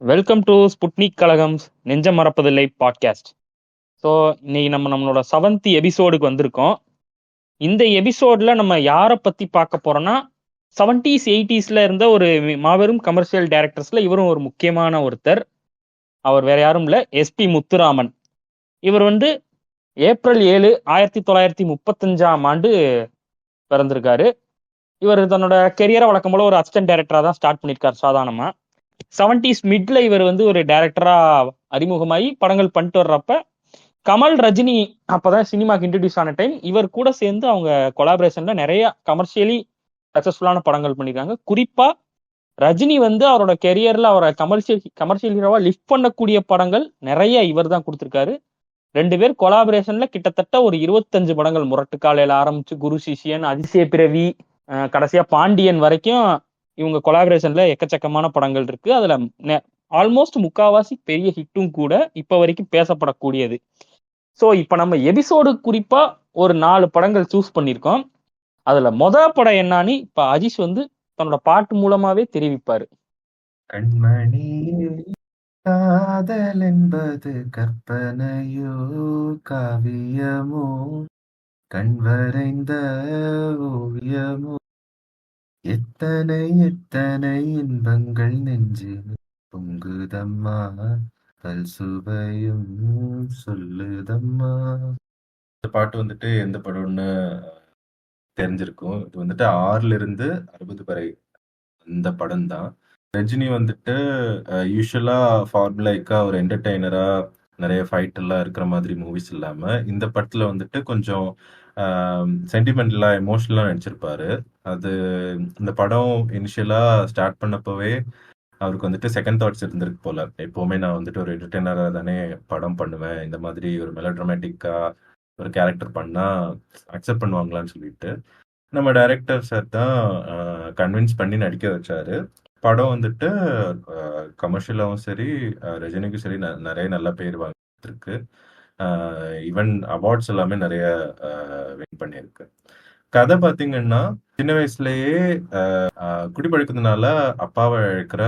Welcome to Sputnik கழகம்ஸ் நெஞ்சம் மறப்பதில்லை podcast. So இன்னைக்கு நம்மளோட 7th எபிசோடுக்கு வந்திருக்கோம். இந்த எபிசோட்ல நம்ம யாரை பத்தி பார்க்க போறோம்னா 70s 80sல இருந்த ஒரு மாபெரும் கமர்ஷியல் டைரக்டர்ஸ்ல இவரும் ஒரு முக்கியமான ஒருத்தர். அவர் வேற யாரும் இல்ல, எஸ்பி முத்துராமன். இவர் ஏப்ரல் 7 1935 பிறந்திருக்காரு. இவர் தன்னோட கெரியரை வழக்கம் போல ஒரு அசிஸ்டன்ட் டைரக்டரா தான் ஸ்டார்ட் பண்ணியிருக்காரு. சாதாரணமா 70s மிட்ல இவர் ஒரு டைரக்டரா அறிமுகமாகி படங்கள் பண்ணிட்டு வர்றப்ப கமல் ரஜினி அப்பதான் சினிமாக்கு இன்ட்ரடியூஸ் ஆன டைம். இவர் கூட சேர்ந்து அவங்க கொலாபரேஷன்ல நிறைய கமர்ஷியலி சக்சஸ்ஃபுல்லான படங்கள் பண்ணியிருக்காங்க. குறிப்பா ரஜினி அவரோட கெரியர்ல அவரை கமர்ஷியல் ஹீரோவா லிஃப்ட் பண்ணக்கூடிய படங்கள் நிறைய இவர் தான் கொடுத்திருக்காரு. 2 பேர் கொலாபரேஷன்ல கிட்டத்தட்ட ஒரு 25 படங்கள், முரட்டு காலையில ஆரம்பிச்சு குரு சிஷியன், அதிசய பிறவி, கடைசியா பாண்டியன் வரைக்கும் இவங்க கொலாபரேஷன்ல எக்கச்சக்கமான படங்கள் இருக்கு. அதுல ஆல்மோஸ்ட் முக்காவாசி பெரிய ஹிட்டும் கூட இப்ப வரைக்கும் பேசப்படக்கூடியது. ஸோ இப்ப நம்ம எபிசோடு குறிப்பா ஒரு 4 படங்கள் சூஸ் பண்ணியிருக்கோம். அதுல படம் என்னன்னு இப்ப அஜீஷ் தன்னோட பாட்டு மூலமாவே தெரிவிப்பாரு. கண்மணி காதல் என்பது கற்பனையோ காவியமோ கண்வரைந்த ஓவியமோ எத்தனை எத்தனை இன்பங்கள் நெஞ்சில் பொங்குதம்மா பல் சுவையும் சொல்லுதம்மா. இந்த பாட்டு எந்த படம்னு தெரிஞ்சிருக்கும். இது 6ல இருந்து 60 வரை இந்த படம் தான். ரஜினி யூஸ்வலா ஃபார்முலைக்கா ஒரு என்டர்டெய்னரா நிறைய ஃபைட் எல்லாம் இருக்கிற மாதிரி மூவிஸ் இல்லாம இந்த படத்துல கொஞ்சம் சென்டிமெண்டலா எமோஷனலா நடிச்சிருப்பாரு. அது இந்த படம் இனிஷியலா ஸ்டார்ட் பண்ணப்பவே அவருக்கு செகண்ட் தாட்ஸ் இருந்திருக்கு போல. எப்பவுமே நான் ஒரு என்டர்டெய்னரா தானே படம் பண்ணுவேன், இந்த மாதிரி ஒரு மெலோட்ராமேட்டிக்கா ஒரு கேரக்டர் பண்ணா அக்செப்ட் பண்ணுவாங்களான்னு சொல்லிட்டு நம்ம டைரக்டர் சார் தான் கன்வின்ஸ் பண்ணி நடிக்க வச்சாரு. படம் கமர்ஷியலாவும் சரி, ரஜினிக்கும் சரி நிறைய நல்ல பேர் வாங்கிருக்கு. ஈவன் அவார்ட்ஸ் எல்லாமே நிறைய வின் பண்ணியிருக்கு. கதை பாத்தீங்கன்னா, சின்ன வயசுலயே குடிப்பழக்கத்தினால அப்பாவை இழக்கிற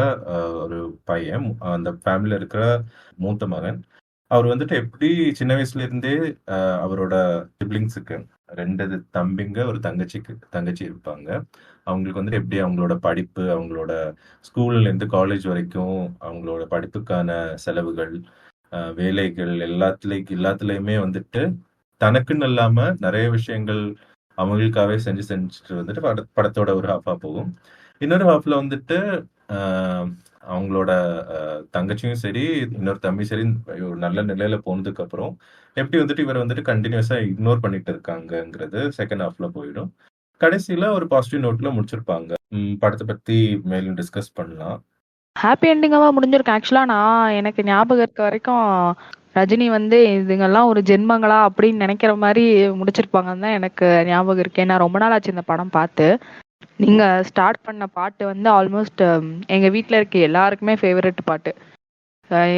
ஒரு பையன், அந்த ஃபேமிலியில இருக்கிற மூத்த மகன். அவர் எப்படி சின்ன வயசுல இருந்தே அவரோட சிப்ளிங்ஸுக்கு 2 தம்பிங்க, ஒரு தங்கச்சி இருப்பாங்க. அவங்களுக்கு எப்படி அவங்களோட படிப்பு, அவங்களோட ஸ்கூல்ல இருந்து காலேஜ் வரைக்கும் அவங்களோட படிப்புக்கான செலவுகள், வேலைகள் எல்லாத்துலயுமே தனக்குன்னு இல்லாம நிறைய விஷயங்கள் அவங்களுக்காகவே செஞ்சுட்டு படத்தோட ஒரு ஹாஃபா போகும். இன்னொரு ஹாஃப்ல அவங்களோட தங்கச்சியும் சரி, இன்னொரு தம்பி சரி ஒரு நல்ல நிலையில போனதுக்கு அப்புறம் எப்படி இவர் கண்டினியூஸா இக்னோர் பண்ணிட்டு இருக்காங்கங்கிறது செகண்ட் ஹாஃப்ல போயிடும். கடைசியில ஒரு பாசிட்டிவ் நோட்ல முடிச்சிருப்பாங்க. படத்தை பத்தி மேலும் டிஸ்கஸ் பண்ணலாம். ஹாப்பி எண்டிங்காவா முடிஞ்சிருக்கு. ஆக்சுவலா நான் எனக்கு ஞாபகம் இருக்க வரைக்கும் ரஜினி இதுங்கெல்லாம் ஒரு ஜென்மங்களா அப்படின்னு நினைக்கிற மாதிரி முடிச்சிருப்பாங்கன்னு தான் எனக்கு ஞாபகம் இருக்கு. ஏன்னா ரொம்ப நாள் ஆச்சு இந்த படம் பார்த்து. நீங்க ஸ்டார்ட் பண்ண பாட்டு ஆல்மோஸ்ட் எங்க வீட்டில் இருக்க எல்லாருக்குமே ஃபேவரட் பாட்டு.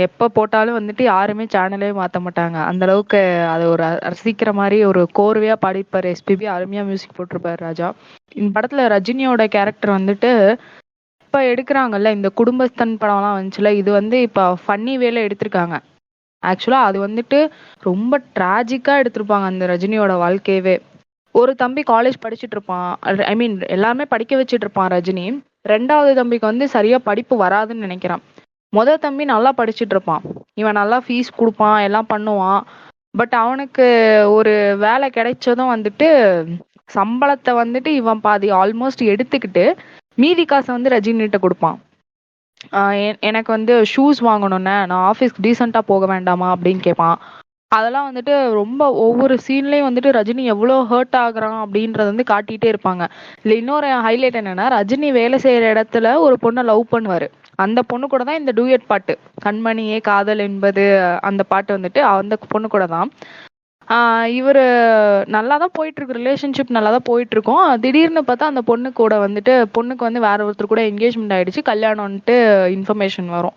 எப்போ போட்டாலும் யாருமே சேனலே மாற்ற மாட்டாங்க. அந்த அளவுக்கு அதை ஒரு ரசிக்கிற மாதிரி ஒரு கோர்வையா பாடிப்பாரு எஸ்பிபி. அருமையா மியூசிக் போட்டிருப்பாரு ராஜா. இந்த படத்துல ரஜினியோட கேரக்டர் இப்ப எடுக்கிறாங்கல்ல, இந்த குடும்பஸ்தன் படம்லாம் வந்துச்சுல, இது இப்ப ஃபன்னி வேல எடுத்திருக்காங்க. ஆக்சுவலா அது ரொம்ப டிராஜிக்கா எடுத்திருப்பாங்க அந்த ரஜினியோட வாழ்க்கையவே. ஒரு தம்பி காலேஜ் படிச்சுட்டு இருப்பான், ஐ மீன் எல்லாமே படிக்க வச்சுட்டு இருப்பான் ரஜினி. 2வது தம்பிக்கு சரியா படிப்பு வராதுன்னு நினைக்கிறான். முதல் தம்பி நல்லா படிச்சுட்டு இருப்பான், இவன் நல்லா ஃபீஸ் கொடுப்பான், எல்லாம் பண்ணுவான். பட் அவனுக்கு ஒரு வேலை கிடைச்சதும் சம்பளத்தை இவன் பாதி ஆல்மோஸ்ட் எடுத்துக்கிட்டு மீதி காசை ரஜினிகிட்ட கொடுப்பான். எனக்கு ஷூஸ் வாங்கணும்னே, நான் ஆஃபீஸ்க்கு டீசெண்டாக போக வேண்டாமா அப்படின்னு கேட்பான். அதெல்லாம் ரொம்ப ஒவ்வொரு சீன்லேயும் ரஜினி எவ்வளோ ஹர்ட் ஆகுறான் அப்படின்றத காட்டிகிட்டே இருப்பாங்க. இல்லை இன்னொரு ஹைலைட் என்னன்னா, ரஜினி வேலை செய்கிற இடத்துல ஒரு பொண்ணை லவ் பண்ணுவார். அந்த பொண்ணு கூட தான் இந்த டூயட் பாட்டு கண்மணியே காதல் என்பது, அந்த பாட்டு அந்த பொண்ணு கூட தான். இவர் நல்லா தான் போயிட்டு இருக்கு, ரிலேஷன்ஷிப் நல்லா தான் போயிட்டு இருக்கோம். திடீர்னு பார்த்தா அந்த பொண்ணு கூட பொண்ணுக்கு வேற ஒருத்தர் கூட என்கேஜ்மெண்ட் ஆயிடுச்சு, கல்யாணம்ன்ட்டு இன்ஃபர்மேஷன் வரும்.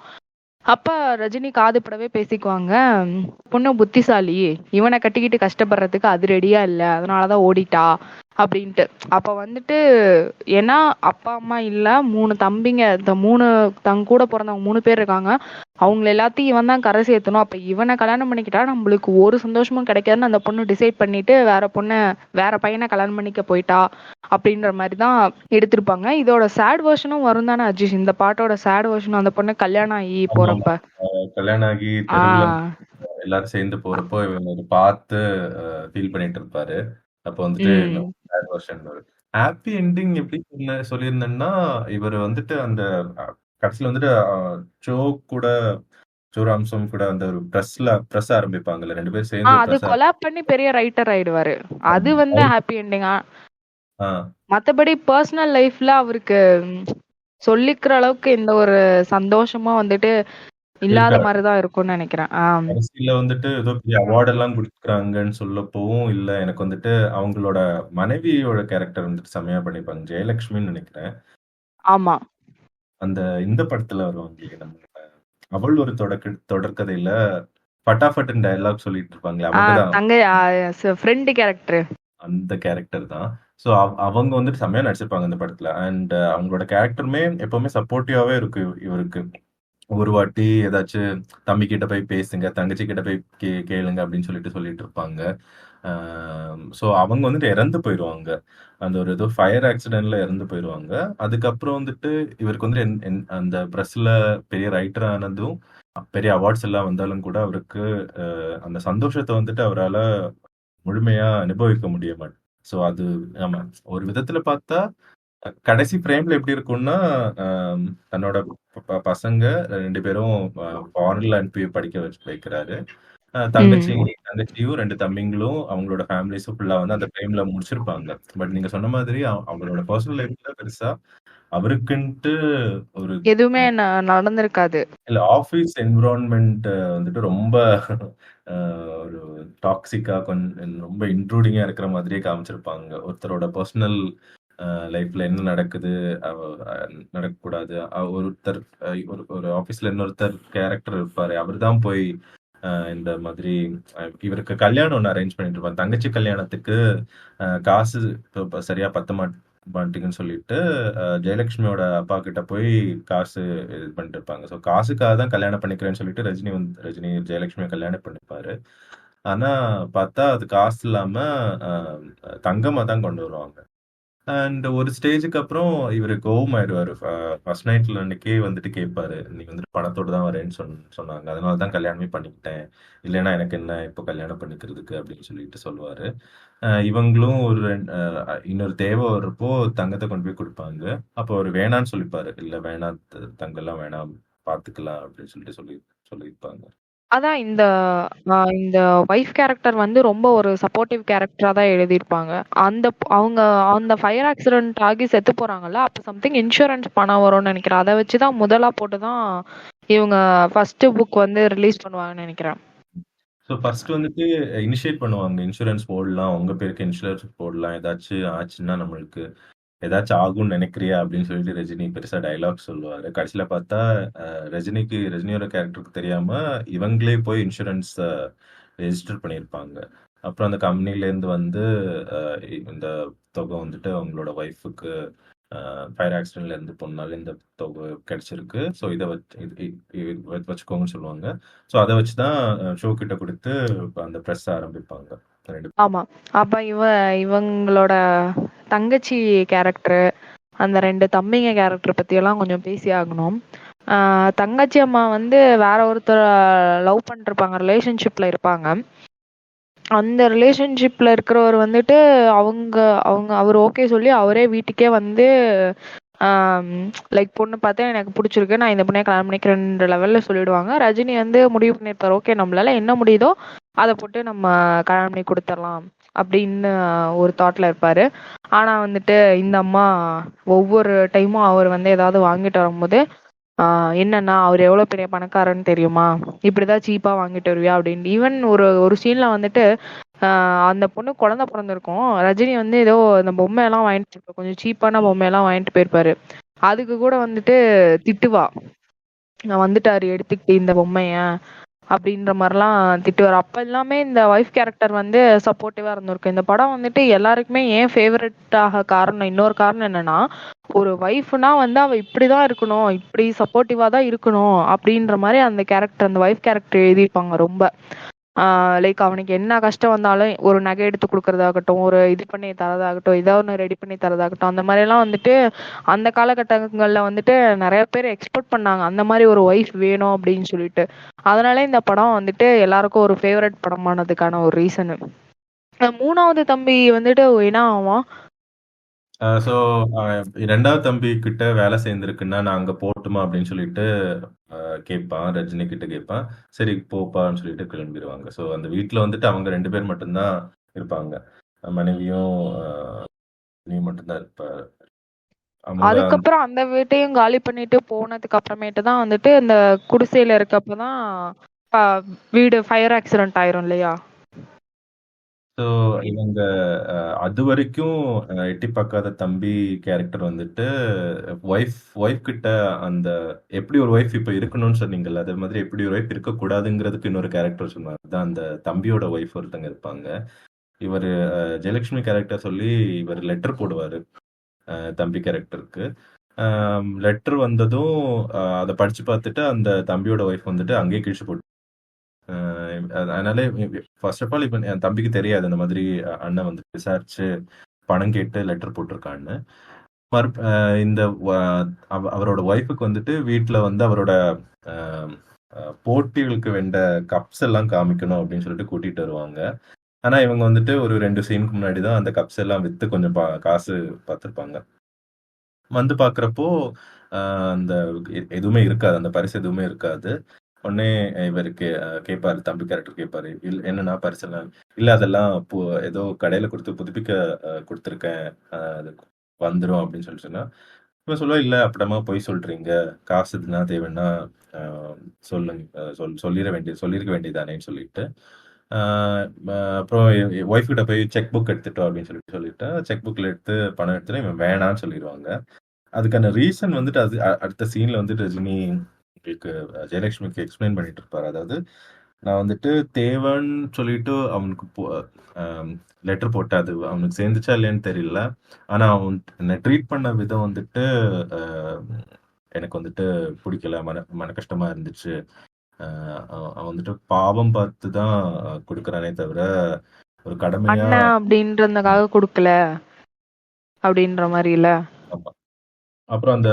அப்ப ரஜினி காதுப்படவே பேசிக்குவாங்க, பொண்ணு புத்திசாலி, இவனை கட்டிக்கிட்டு கஷ்டப்படுறதுக்கு அது ரெடியா இல்லை, அதனாலதான் ஓடிட்டா அப்படின்ட்டு. அப்ப வந்துட்டு ஏன்னா அப்பா அம்மா இல்ல, 3 தம்பிங்க, இந்த 3 தங்க கூட பிறந்தவங்க 3 பேர் இருக்காங்க. அவங்க எல்லாத்தையும் இவன் தான் கரை சேர்த்தணும். அப்ப இவனை கல்யாணம் பண்ணிக்கிட்டா நம்மளுக்கு ஒரு சந்தோஷமும் கிடைக்காதுன்னு அந்த பொண்ணு டிசைட் பண்ணிட்டு வேற பையனை கல்யாணம் பண்ணிக்க போயிட்டா அப்படின்ற மாதிரி தான் எடுத்திருப்பாங்க. இதோட சேட் வெர்ஷனும் வரும் தானே அஜீஷ்? இந்த பாட்டோட சேட் வெர்ஷனும் அந்த பொண்ணு கல்யாணம் ஆகி ஆமா போறப்ப. கல்யாணம் ஆகி தெருவுல ஆஹ் எல்லாரும் சேர்ந்து போறப்போ இவங்க ஒரு பார்த்து ஃபீல் பண்ணிட்டு இருப்பாரு. அப்போ வந்துட்டு உம் பேட் வெர்ஷன் வரும். ஹாப்பி எண்டிங் எப்படி சொல்லியிருந்தேன்னா இவர் வந்துட்டு அந்த கடைசியில் வந்துட்டு ஜோ கூட ஜோராம்சம் கூட அந்த ஒரு ப்ரெஸ் ஆரம்பிப்பாங்கல்ல, 2 பேரும் சேர்ந்து ஒரு அது ப்ரெஸ் கொலாப் பண்ணி பெரிய ரைட்டர் ஆயிடுவாரு. அது வந்து ஹாப்பி எண்டிங்கா. ஆ மத்தபடி பர்சனல் லைஃப்ல அவருக்கு சொல்லிக்கிற அளவுக்கு எந்த ஒரு சந்தோஷமா வந்துட்டு இல்லாத இருக்காது. மாதிரிதான் இருக்கும்னு நினைக்கிறேன். கடைசியில வந்துட்டு ஏதோ பெரிய அவார்ட் எல்லாம் கொடுக்குறாங்கன்னு சொல்லப்பவும் இல்ல, எனக்கு வந்துட்டு அவங்களோட மனைவியோட கேரக்டர் வந்துட்டு செம்மையா பண்ணிருப்பாங்க, ஜெயலட்சுமின்னு நினைக்கிறேன். ஆமா. அந்த இந்த படத்துல வருவாங்க நம்ம அவள் ஒரு தொடர்கதையில பட்டாஃபட்டுன்னு டயலாக் சொல்லிட்டு இருப்பாங்களே, அவங்கதான் தங்க ஃப்ரெண்டு கேரக்டர். அந்த கேரக்டர் தான். ஸோ அவங்க வந்துட்டு செம்மையா நடிச்சிருப்பாங்க இந்த படத்துல. அண்ட் அவங்களோட கேரக்டருமே எப்பவுமே சப்போர்ட்டிவாவே இருக்கு இவருக்கு. ஒரு வாட்டி ஏதாச்சும் தம்பி கிட்ட போய் பேசுங்க, தங்கச்சி கிட்ட போய் கேளுங்க அப்படின்னு சொல்லிட்டு இருப்பாங்க. ஸோ அவங்க வந்துட்டு இறந்து போயிடுவாங்க. அந்த ஒரு ஏதோ ஃபயர் ஆக்சிடென்ட்ல இறந்து போயிடுவாங்க. அதுக்கப்புறம் வந்துட்டு இவருக்கு வந்துட்டு அந்த ப்ரெஸ்ல பெரிய ரைட்டர் ஆனதும் பெரிய அவார்ட்ஸ் எல்லாம் வந்தாலும் கூட அவருக்கு அந்த சந்தோஷத்தை வந்துட்டு அவரால் முழுமையா அனுபவிக்க முடிய மாட்டேன். ஸோ அது ஆமா, ஒரு விதத்துல பார்த்தா கடைசி ஃப்ரேம்ல எப்படி இருக்கும்னா தன்னோட பசங்க 2 பேரும் ஃபாரின்ல அனுப்பி படிக்க வைக்கிறாரு. தங்கச்சியும் 2 தம்பிங்களும் அவங்களோட ஃபேமிலிஸும் ஃபுல்லா வந்து அந்த ஃப்ரேம்ல முடிச்சிருப்பாங்க. பட் நீங்க சொன்ன மாதிரி அவங்களோட பர்சனல் லைஃப்ல பெருசா அவருக்குன்ட்டு ஒரு எதுவுமே நடந்திருக்காது. இல்ல, ஆஃபீஸ் என்விரான்மெண்ட் வந்துட்டு ரொம்ப ஒரு டாக்ஸிக்கா கொஞ்சம் ரொம்ப இன்ட்ரூடிங்கா இருக்கிற மாதிரியே காமிச்சிருப்பாங்க. ஒருத்தரோட பர்சனல் லைஃப்ல என்ன நடக்குது, நடக்கக்கூடாது. ஒருத்தர் ஒரு ஆஃபீஸ்ல இன்னொருத்தர் கேரக்டர் இருப்பாரு. அவர் தான் போய் இந்த மாதிரி இவருக்கு கல்யாணம் ஒன்று அரேஞ்ச் பண்ணிட்டு இருப்பாங்க. தங்கச்சி கல்யாணத்துக்கு காசு சரியா பத்த மாட்டேங்குன்னு சொல்லிட்டு ஜெயலட்சுமியோட அப்பா கிட்ட போய் காசு இது பண்ணிட்டு இருப்பாங்க. ஸோ காசுக்காக தான் கல்யாணம் பண்ணிக்கிறேன்னு சொல்லிட்டு ரஜினி ஜெயலட்சுமியை கல்யாணம் பண்ணிப்பாரு. ஆனா பார்த்தா அது காசு இல்லாம தங்கமா தான் கொண்டு வருவாங்க. அண்ட் ஒரு ஸ்டேஜுக்கு அப்புறம் இவர் கோவம் ஆயிடுவாரு. ஃபர்ஸ்ட் நைட்ல அன்னைக்கே வந்துட்டு கேட்பாரு, நீ வந்துட்டு பணத்தோட தான் வரேன்னு சொன்னாங்க, அதனால தான் கல்யாணமே பண்ணிக்கிட்டேன், இல்லைன்னா எனக்கு என்ன இப்போ கல்யாணம் பண்ணிக்கிறதுக்கு அப்படின்னு சொல்லிட்டு சொல்லுவாரு. இவங்களும் இன்னொரு தேவை வர்றப்போ தங்கத்தை கொண்டு போய் கொடுப்பாங்க. அப்போ அவர் வேணான்னு சொல்லிப்பாரு, இல்ல வேணாம் தங்கெல்லாம் வேணாம், பாத்துக்கலாம் அப்படின்னு சொல்லியிருப்பாங்க. அதான் இந்த வைஃப் கேரக்டர் வந்து ரொம்ப ஒரு சப்போர்ட்டிவ் கேரக்டரா தான் எழுதியிருப்பாங்க. அவங்க அந்த ஃபயர் ஆக்சிடென்ட் ஆகி செத்து போறாங்கல்ல, அப்ப சம்திங் இன்சூரன்ஸ் பணம் வரும்னு நினைக்கிறேன். அதை வச்சுதான் முதலா போட்டுதான் இவங்க ஃபர்ஸ்ட் புக் வந்து ரிலீஸ் பண்ணுவாங்கன்னு நினைக்கிறேன். ஸோ ஃபர்ஸ்ட் வந்துட்டு இனிஷியேட் பண்ணுவாங்க, இன்சூரன்ஸ் போடலாம், உங்க பேருக்கு இன்சூரன்ஸ் போடலாம், ஏதாச்சும் ஆச்சுன்னா நம்மளுக்கு ஏதாச்சும் ஆகும்னு நினைக்கிறியா அப்படின்னு சொல்லிட்டு ரஜினி பெருசா டைலாக் சொல்லுவாரு. கடைசியில பார்த்தா ரஜினியோட கேரக்டருக்கு தெரியாம இவங்களே போய் இன்சூரன்ஸ் ரெஜிஸ்டர் பண்ணியிருப்பாங்க. அப்புறம் அந்த கம்பெனில இருந்து வந்து இந்த தொகை வந்துட்டு அவங்களோட ஒய்ஃபுக்கு ஃபயர் ஆக்சிடென்ட்ல இருந்து போனால இந்த தொகை கிடைச்சிருக்கு, ஸோ இதை வச்சுக்கோங்கன்னு சொல்லுவாங்க. ஸோ அதை வச்சுதான் ஷோ கிட்ட கொடுத்து அந்த ப்ரெஸ் ஆரம்பிப்பாங்க. ஆமா. அப்ப இவங்களோட தங்கச்சி கேரக்டர், அந்த 2 தம்பிங்க கேரக்டர் பத்தி எல்லாம் கொஞ்சம் பேசி ஆகணும். தங்கச்சி அம்மா வந்து வேற ஒருத்தர் லவ் பண்ணிருப்பாங்க, ரிலேஷன்ஷிப்ல இருப்பாங்க. அந்த ரிலேஷன்ஷிப்ல இருக்கிறவர் வந்துட்டு அவர் ஓகே சொல்லி அவரே வீட்டுக்கே வந்து லைக் பொண்ணு பார்த்தா எனக்கு பிடிச்சிருக்கு, நான் இந்த பொண்ணைய கல்யாணம் பண்ணிக்கிறேன்ற லெவல்ல சொல்லிடுவாங்க. ரஜினி வந்து முடிவு பண்ணிருப்பாரு, ஓகே நம்மளால என்ன முடியுதோ அதை போட்டு நம்ம கல்யாணம் பண்ணி கொடுத்துடலாம் அப்படின்னு ஒரு தாட்ல இருப்பாரு. ஆனா வந்துட்டு இந்த அம்மா ஒவ்வொரு டைமும் அவர் வந்து ஏதாவது வாங்கிட்டு வரும்போது என்னன்னா அவர் எவ்வளவு பெரிய பணக்காரன்னு தெரியுமா, இப்படிதான் சீப்பா வாங்கிட்டு வருவியா அப்படின்னு. ஈவன் ஒரு சீன்ல வந்துட்டு அந்த பொண்ணு குழந்தை பிறந்திருக்கும், ரஜினி வந்து ஏதோ அந்த பொம்மையெல்லாம் வாங்கிட்டு கொஞ்சம் சீப்பான பொம்மையெல்லாம் வாங்கிட்டு போயிருப்பாரு. அதுக்கு கூட வந்துட்டு திட்டுவா, வந்துட்டாரு எடுத்துக்கிட்டு இந்த பொம்மைய அப்படின்ற மாதிரிலாம் திட்டுவார். அப்ப எல்லாமே இந்த ஒய்ஃப் கேரக்டர் வந்து சப்போர்ட்டிவா இருந்திருக்கு. இந்த படம் வந்துட்டு எல்லாருக்குமே ஏன் ஃபேவரட் ஆக காரணம், இன்னொரு காரணம் என்னன்னா, ஒரு ஒய்ஃப்னா வந்து அவ இப்படிதான் இருக்கணும், இப்படி சப்போர்ட்டிவா தான் இருக்கணும் அப்படின்ற மாதிரி அந்த கேரக்டர், அந்த ஒய்ஃப் கேரக்டர் எழுதியிருப்பாங்க ரொம்ப. லைக் அவனுக்கு என்ன கஷ்டம் வந்தாலும் ஒரு நகை எடுத்து கொடுக்கறதாகட்டும், ஒரு இது பண்ணி தரதாகட்டும், ஏதாவது ஒன்று ரெடி பண்ணி தரதாகட்டும், அந்த மாதிரி எல்லாம் வந்துட்டு அந்த காலகட்டங்கள்ல வந்துட்டு நிறைய பேர் எக்ஸ்பெக்ட் பண்ணாங்க அந்த மாதிரி ஒரு ஒய்ஃப் வேணும் அப்படின்னு சொல்லிட்டு. அதனால இந்த படம் வந்துட்டு எல்லாருக்கும் ஒரு ஃபேவரட் படமானதுக்கான ஒரு ரீசனு. மூணாவது தம்பி வந்துட்டு என்ன ஆவான்? ஸோ ரெண்டாவது தம்பி கிட்ட வேலை சேர்ந்துருக்குன்னா நான் அங்கே போட்டுமா அப்படின்னு சொல்லிட்டு கேட்பான், ரஜினி கிட்ட கேட்பான். சரி போப்பான்னு சொல்லிட்டு கிளம்பிடுவாங்க. ஸோ அந்த வீட்டில் வந்துட்டு அவங்க 2 பேர் மட்டும்தான் இருப்பாங்க. மனைவியும் நீ மட்டும்தான் இருப்பார். அதுக்கப்புறம் அந்த வீட்டையும் காலி பண்ணிட்டு போனதுக்கு அப்புறமேட்டு தான் வந்துட்டு இந்த குடிசையில இருக்கப்பதான் வீடு ஃபயர் ஆக்சிடென்ட் ஆயிரும் இல்லையா? ஸோ இவங்க அது வரைக்கும் எட்டி பார்க்காத தம்பி கேரக்டர் வந்துட்டு ஒய்ஃப் கிட்ட அந்த எப்படி ஒரு ஒய்ஃப் இப்போ இருக்கணும்னு சொன்னீங்கல்ல, அதே மாதிரி எப்படி ஒரு ஒய்ஃப் இருக்கக்கூடாதுங்கிறதுக்கு இன்னொரு கேரக்டர் சொன்னாங்க. தான் அந்த தம்பியோட ஒய்ஃப் ஒருத்தங்க இருப்பாங்க. இவர் ஜெயலட்சுமி கேரக்டர் சொல்லி இவர் லெட்டர் போடுவார் தம்பி கேரக்டருக்கு. லெட்டர் வந்ததும் அதை படிச்சு பார்த்துட்டு அந்த தம்பியோட ஒய்ஃப் வந்துட்டு அங்கேயே கிழிச்சு போட்டு. அதனால ஃபர்ஸ்ட் ஆஃப் ஆல் இப்போ என் தம்பிக்கு தெரியாது இந்த மாதிரி அண்ணன் வந்து விசாரிச்சு பணம் கேட்டு லெட்டர் போட்டிருக்கான்னு. இந்த அவரோட ஒய்ஃபுக்கு வந்துட்டு வீட்டில் வந்து அவரோட போட்டிகளுக்கு வேண்ட கப்ஸ் எல்லாம் காமிக்கணும் அப்படின்னு சொல்லிட்டு கூட்டிட்டு வருவாங்க. ஆனா இவங்க வந்துட்டு ஒரு 2 சீனுக்கு முன்னாடி தான் அந்த கப்ஸ் எல்லாம் வித்து கொஞ்சம் காசு பார்த்துருப்பாங்க. வந்து பார்க்குறப்போ அந்த எதுவுமே இருக்காது, அந்த பரிசு எதுவுமே இருக்காது. உடனே இவருக்கு கேட்பாரு, தம்பி கேரக்டர் கேட்பாரு, என்னன்னா பரிசெல்லாம் இல்லை, அதெல்லாம் ஏதோ கடையில் கொடுத்து புதுப்பிக்க கொடுத்துருக்கேன், அது வந்துடும் அப்படின்னு சொல்லி சொன்னா இவன் சொல்லுவா, இல்லை அப்படிமா போய் சொல்றீங்க, காசு இதுனா தேவைன்னா சொல்லுங்க, சொல்லியிருக்க வேண்டியதானேன்னு சொல்லிட்டு அப்புறம் ஒய்ஃப் கிட்ட போய் செக் புக் எடுத்துட்டோம் அப்படின்னு சொல்லிட்டு செக் புக்ல எடுத்து பணம் எடுத்துட்டு இவன் வேணான்னு சொல்லிடுவாங்க. அதுக்கான ரீசன் வந்துட்டு அது அடுத்த சீன்ல வந்துட்டு ரஜினி உங்களுக்கு ஜெயலட்சுமிக்கு எக்ஸ்பிளைன் பண்ணிட்டு இருப்பாரு. அதாவது நான் வந்துட்டு தேவன்னு சொல்லிட்டு அவனுக்கு லெட்டர் போட்டேன், அது அவனுக்கு சேர்ந்துச்சா இல்லையான்னு தெரியல. ஆனா அவன் என்னை ட்ரீட் பண்ண விதம் வந்துட்டு எனக்கு வந்துட்டு பிடிக்கல, மன கஷ்டமா இருந்துச்சு. அவன் வந்துட்டு பாவம் பார்த்து தான் கொடுக்கறானே தவிர ஒரு கடமையா அப்படின்றதுக்காக கொடுக்கல அப்படின்ற மாதிரி இல்ல. அப்புறம் அந்த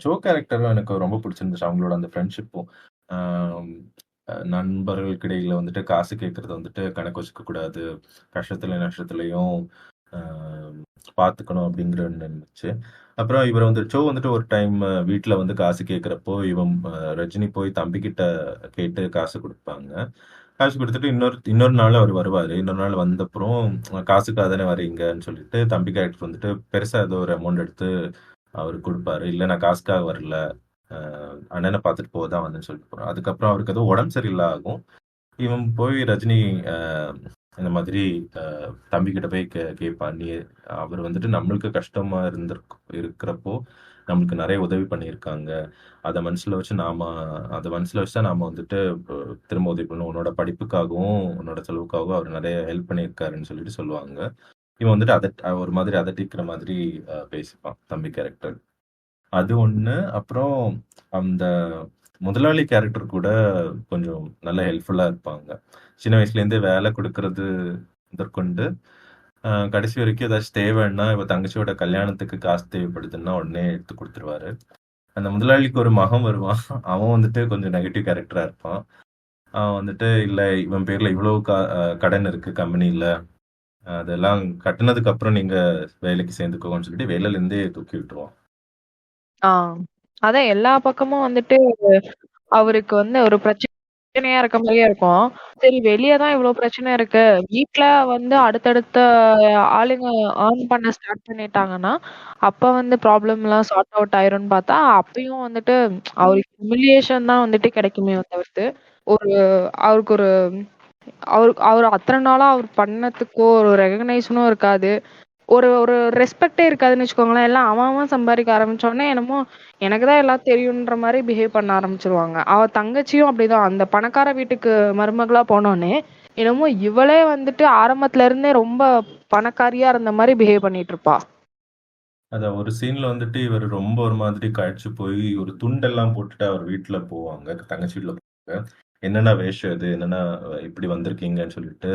சோ கேரக்டரும் எனக்கு ரொம்ப பிடிச்சிருந்துச்சு. அவங்களோட அந்த ஃப்ரெண்ட்ஷிப்பும் நண்பர்களுக்கு இடையில வந்துட்டு காசு கேட்கறது வந்துட்டு கணக்கு வச்சுக்க கூடாது, கஷ்டத்துல நஷ்டத்துலையும் பார்த்துக்கணும் அப்படிங்கிற இருந்துச்சு. அப்புறம் இவர் வந்து சோ வந்துட்டு ஒரு டைம் வீட்டில் வந்து காசு கேட்குறப்போ இவன் ரஜினி போய் தம்பி கிட்ட கேட்டு காசு கொடுப்பாங்க. காசு கொடுத்துட்டு இன்னொரு நாள் அவர் வருவார். இன்னொரு நாள் வந்தப்புறம் காசுக்காக தானே வரீங்கன்னு சொல்லிட்டு தம்பி கேரக்டர் வந்துட்டு பெருசாக ஏதோ ஒரு அமௌண்ட் எடுத்து அவர் கொடுப்பாரு. இல்லை நான் காசுக்காக வரல, அண்ணனை பார்த்துட்டு போதான் வந்தேன்னு சொல்லிட்டு போகிறோம். அதுக்கப்புறம் அவருக்கு ஏதோ உடம்பு சரியில்லை ஆகும். இவன் போய் ரஜினி இந்த மாதிரி தம்பிக்கிட்ட போய் கேட்பான், நீ அவர் வந்துட்டு நம்மளுக்கு கஷ்டமா இருக்கிறப்போ நம்மளுக்கு நிறைய உதவி பண்ணியிருக்காங்க, அதை மனசுல வச்சு தான் நாம வந்துட்டு திரும்ப உதவி பண்ணணும், உன்னோட படிப்புக்காகவும் உன்னோட செலவுக்காகவும் அவர் நிறைய ஹெல்ப் பண்ணியிருக்காருன்னு சொல்லிட்டு சொல்லுவாங்க. இவன் வந்துட்டு ஒரு மாதிரி அதட்டிக்கிற மாதிரி பேசிப்பான் தம்பி கேரக்டர். அது ஒண்ணு. அப்புறம் அந்த முதலாளி கேரக்டர் கூட கொஞ்சம் நல்ல ஹெல்ப்ஃபுல்லா இருப்பாங்க. சின்ன வயசுலேருந்தே வேலை கொடுக்கறது முதற்கொண்டு கடைசி வரைக்கும் ஏதாச்சும் தேவைன்னா இவ தங்கச்சியோட கல்யாணத்துக்கு காசு தேவைப்படுதுன்னா உடனே எடுத்து கொடுத்துருவாரு. அந்த முதலாளிக்கு ஒரு மகன் வருவான், அவன் வந்துட்டு கொஞ்சம் நெகட்டிவ் கேரக்டரா இருப்பான். அவன் வந்துட்டு இல்லை இவன் பேர்ல இவ்வளவு கடன் இருக்கு கம்பெனியில், அதெல்லாம் கட்டினதுக்கு அப்புறம் நீங்க வேலைக்கு சேர்ந்துக்கோன்னு சொல்லிட்டு வேலையில இருந்தே தூக்கி விட்டுருவான். அதான் எல்லா பக்கமும் வந்துட்டு அவருக்கு வந்து ஒரு பிரச்சனையா இருக்க மாதிரியே இருக்கும். சரி வெளியதான் இவ்வளவு பிரச்சனை இருக்கு, வீட்டுல வந்து அடுத்தடுத்த ஆளுங்க ஏர்ன் பண்ண ஸ்டார்ட் பண்ணிட்டாங்கன்னா அப்ப வந்து ப்ராப்ளம் எல்லாம் சார்ட் அவுட் ஆயிரும்னு பார்த்தா அப்பயும் வந்துட்டு அவருக்கு ஹியூமிலியேஷன் தான் வந்துட்டு கிடைக்குமே தவிர்த்து அவருக்கு அவர் அத்தனை நாளா அவர் பண்ணதுக்கோ ஒரு ரெகக்னைசனும் இருக்காது. ஒரு ஒரு ரெஸ்பெக்டே இருக்காதுன்னு வச்சுக்கோங்களேன். எல்லாம் அவன் அவன் சம்பாதிக்க ஆரம்பிச்சோடனே என்னமோ எனக்கு தான் எல்லாம் தெரியுன்ற மாதிரி பிஹேவ் பண்ண ஆரம்பிச்சிருவாங்க. அவ தங்கச்சியும் அப்படிதான். அந்த பணக்கார வீட்டுக்கு மருமகளா போனோடனே என்னமோ இவளே வந்துட்டு ஆரம்பத்துல இருந்தே ரொம்ப பணக்காரியா இருந்த மாதிரி பிஹேவ் பண்ணிட்டு இருப்பா. அதான் ஒரு சீன்ல வந்துட்டு இவர் ரொம்ப ஒரு மாதிரி கழிச்சு போய் ஒரு துண்டெல்லாம் போட்டுட்டு அவர் வீட்டுல போவாங்க, தங்கச்சி வீட்டுல போவாங்க. என்னென்ன வேஷம் இது, என்னென்ன இப்படி வந்திருக்கீங்கன்னு சொல்லிட்டு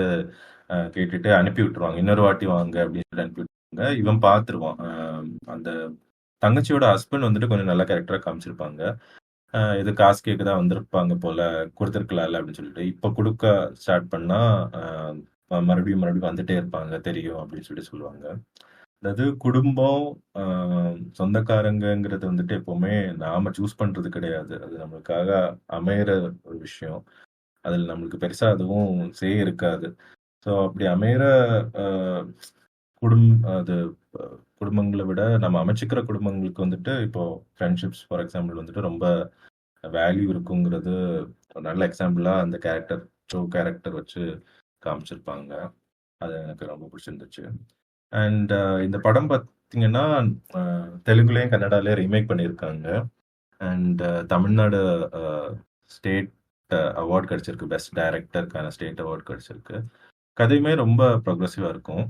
கேட்டுட்டு அனுப்பி விட்டுருவாங்க. இன்னொரு வாட்டி வாங்க அப்படின்னு சொல்லி அனுப்பி விட்டுருவாங்க. இவன் பார்த்துருவான். அந்த தங்கச்சியோட ஹஸ்பண்ட் வந்துட்டு கொஞ்சம் நல்ல கேரக்டரா காமிச்சிருப்பாங்க. இது காசு கேட்க தான் வந்திருப்பாங்க போல, கொடுத்துருக்கலாம்ல அப்படின்னு சொல்லிட்டு. இப்போ கொடுக்க ஸ்டார்ட் பண்ணா மறுபடியும் மறுபடியும் வந்துட்டே இருப்பாங்க தெரியும் அப்படின்னு சொல்லிட்டு சொல்லுவாங்க. அதாவது குடும்பம், சொந்தக்காரங்கங்கிறது வந்துட்டு எப்பவுமே நாம சூஸ் பண்றது கிடையாது. அது நம்மளுக்காக அமையிற ஒரு விஷயம். அதில் நம்மளுக்கு பெருசா அதுவும் இருக்காது. ஸோ அப்படி அமையிற அது குடும்பங்களை விட நம்ம அமைச்சுக்கிற குடும்பங்களுக்கு வந்துட்டு இப்போ ஃப்ரெண்ட்ஷிப்ஸ் ஃபார் எக்ஸாம்பிள் வந்துட்டு ரொம்ப வேல்யூ இருக்குங்கிறது ஒரு நல்ல எக்ஸாம்பிளா அந்த கேரக்டர் வச்சு காமிச்சிருப்பாங்க. அது எனக்கு ரொம்ப பிடிச்சிருந்துச்சு. அண்ட் இந்த படம் பார்த்தீங்கன்னா தெலுங்குலேயும் கன்னடாலேயும் ரீமேக் பண்ணியிருக்காங்க. அண்ட் தமிழ்நாடு ஸ்டேட் அவார்ட் கிடைச்சிருக்கு, பெஸ்ட் டைரக்டருக்கான ஸ்டேட் அவார்ட் கிடைச்சிருக்கு. கதையுமே ரொம்ப ப்ரோக்ரஸிவாக இருக்கும்.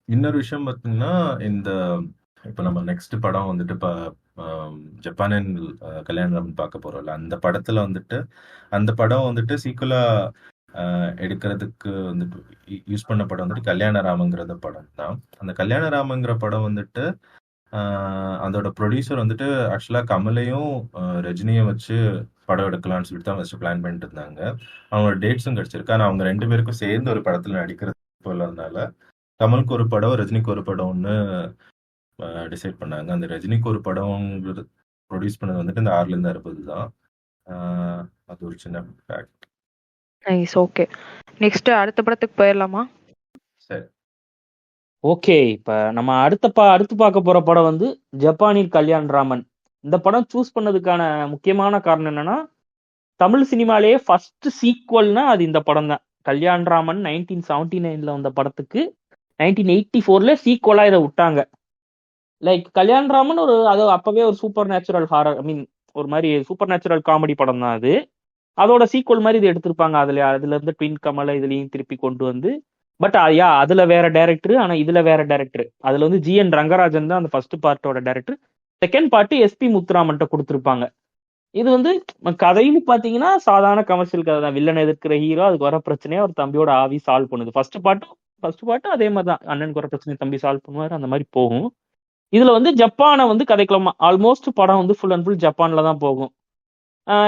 இன்னொரு விஷயம் பார்த்தீங்கன்னா, இந்த இப்போ நம்ம நெக்ஸ்ட் படம் வந்துட்டு இப்போ ஜப்பானின் கல்யாணராமன் பார்க்க போகிறோம்ல, அந்த படத்தில் வந்துட்டு அந்த படம் வந்துட்டு சீக்குவலா எடுக்கிறதுக்கு வந்துட்டு யூஸ் பண்ண படம் வந்துட்டு கல்யாணராமங்கிறத படம் தான். அந்த கல்யாணராமங்கிற படம் வந்துட்டு அதோட ப்ரொடியூசர் வந்துட்டு ஆக்சுவலாக கமலையும் ரஜினியும் வச்சு படம் எடுக்கலாம்னு சொல்லிட்டு தான் ஃபஸ்ட்டு பிளான் பண்ணிட்டு இருந்தாங்க. அவங்களோட டேட்ஸும் கிடச்சிருக்கு. ஆனால் அவங்க 2 பேருக்கும் சேர்ந்து ஒரு படத்தில் நடிக்கிறது போலனால கமலுக்கு ஒரு படம், ரஜினிக்கு ஒரு படம்னு டிசைட் பண்ணாங்க. அந்த ரஜினிக்கு ஒரு படம்ங்கிறது ப்ரொடியூஸ் பண்ணது வந்துட்டு இந்த 6லேருந்து 60 தான். அது ஒரு சின்ன ஃபேக்ட். நைஸ். ஓகே, நெக்ஸ்ட் அடுத்த படத்துக்கு போயிடலாமா? சரி, ஓகே. இப்ப நம்ம அடுத்து பார்க்க போற படம் வந்து ஜப்பானில் கல்யாணராமன். இந்த படம் சூஸ் பண்ணதுக்கான முக்கியமான காரணம் என்னன்னா, தமிழ் சினிமாலேயே ஃபர்ஸ்ட் சீக்வல்னா அது இந்த படம் தான். கல்யாணராமன் 1979ல வந்த படத்துக்கு 1984ல சீக்வலா இதை விட்டாங்க. லைக் கல்யாணராமன் அது அப்பவே ஒரு சூப்பர் நேச்சுரல் ஹாரர், ஐ மீன் ஒரு மாதிரி சூப்பர் நேச்சுரல் காமெடி படம் தான் அது. அதோட சீக்வல் மாதிரி இது எடுத்திருப்பாங்க. அதுல இருந்து ட்வின் கமலை இதுலயும் திருப்பி கொண்டு வந்து, பட் அதுல வேற டைரக்டர், ஆனா இதுல வேற டைரக்டர். அதுல வந்து GN ரங்கராஜன் தான் அந்த ஃபர்ஸ்ட் பார்ட்டோட டைரக்டர். செகண்ட் பார்ட் SP முத்துராமன்ட்ட கொடுத்துருப்பாங்க. இது வந்து கதைன்னு பாத்தீங்கன்னா சாதாரண கமர்ஷியல் கதை தான். வில்லன் எதிர்க்கிற ஹீரோ, அதுக்கு வர பிரச்சனையை ஒரு தம்பியோட ஆவி சால்வ் பண்ணுது. ஃபர்ஸ்ட் பார்ட்டும் அதே மாதிரி தான். அண்ணனுக்கு வர பிரச்சனை தம்பி சால்வ் பண்ணுவாரு, அந்த மாதிரி போகும். இதுல வந்து ஜப்பானை வந்து கதைக்கலாமா, ஆல்மோஸ்ட் படம் வந்து ஃபுல் அண்ட் ஃபுல் ஜப்பான்ல தான் போகும்.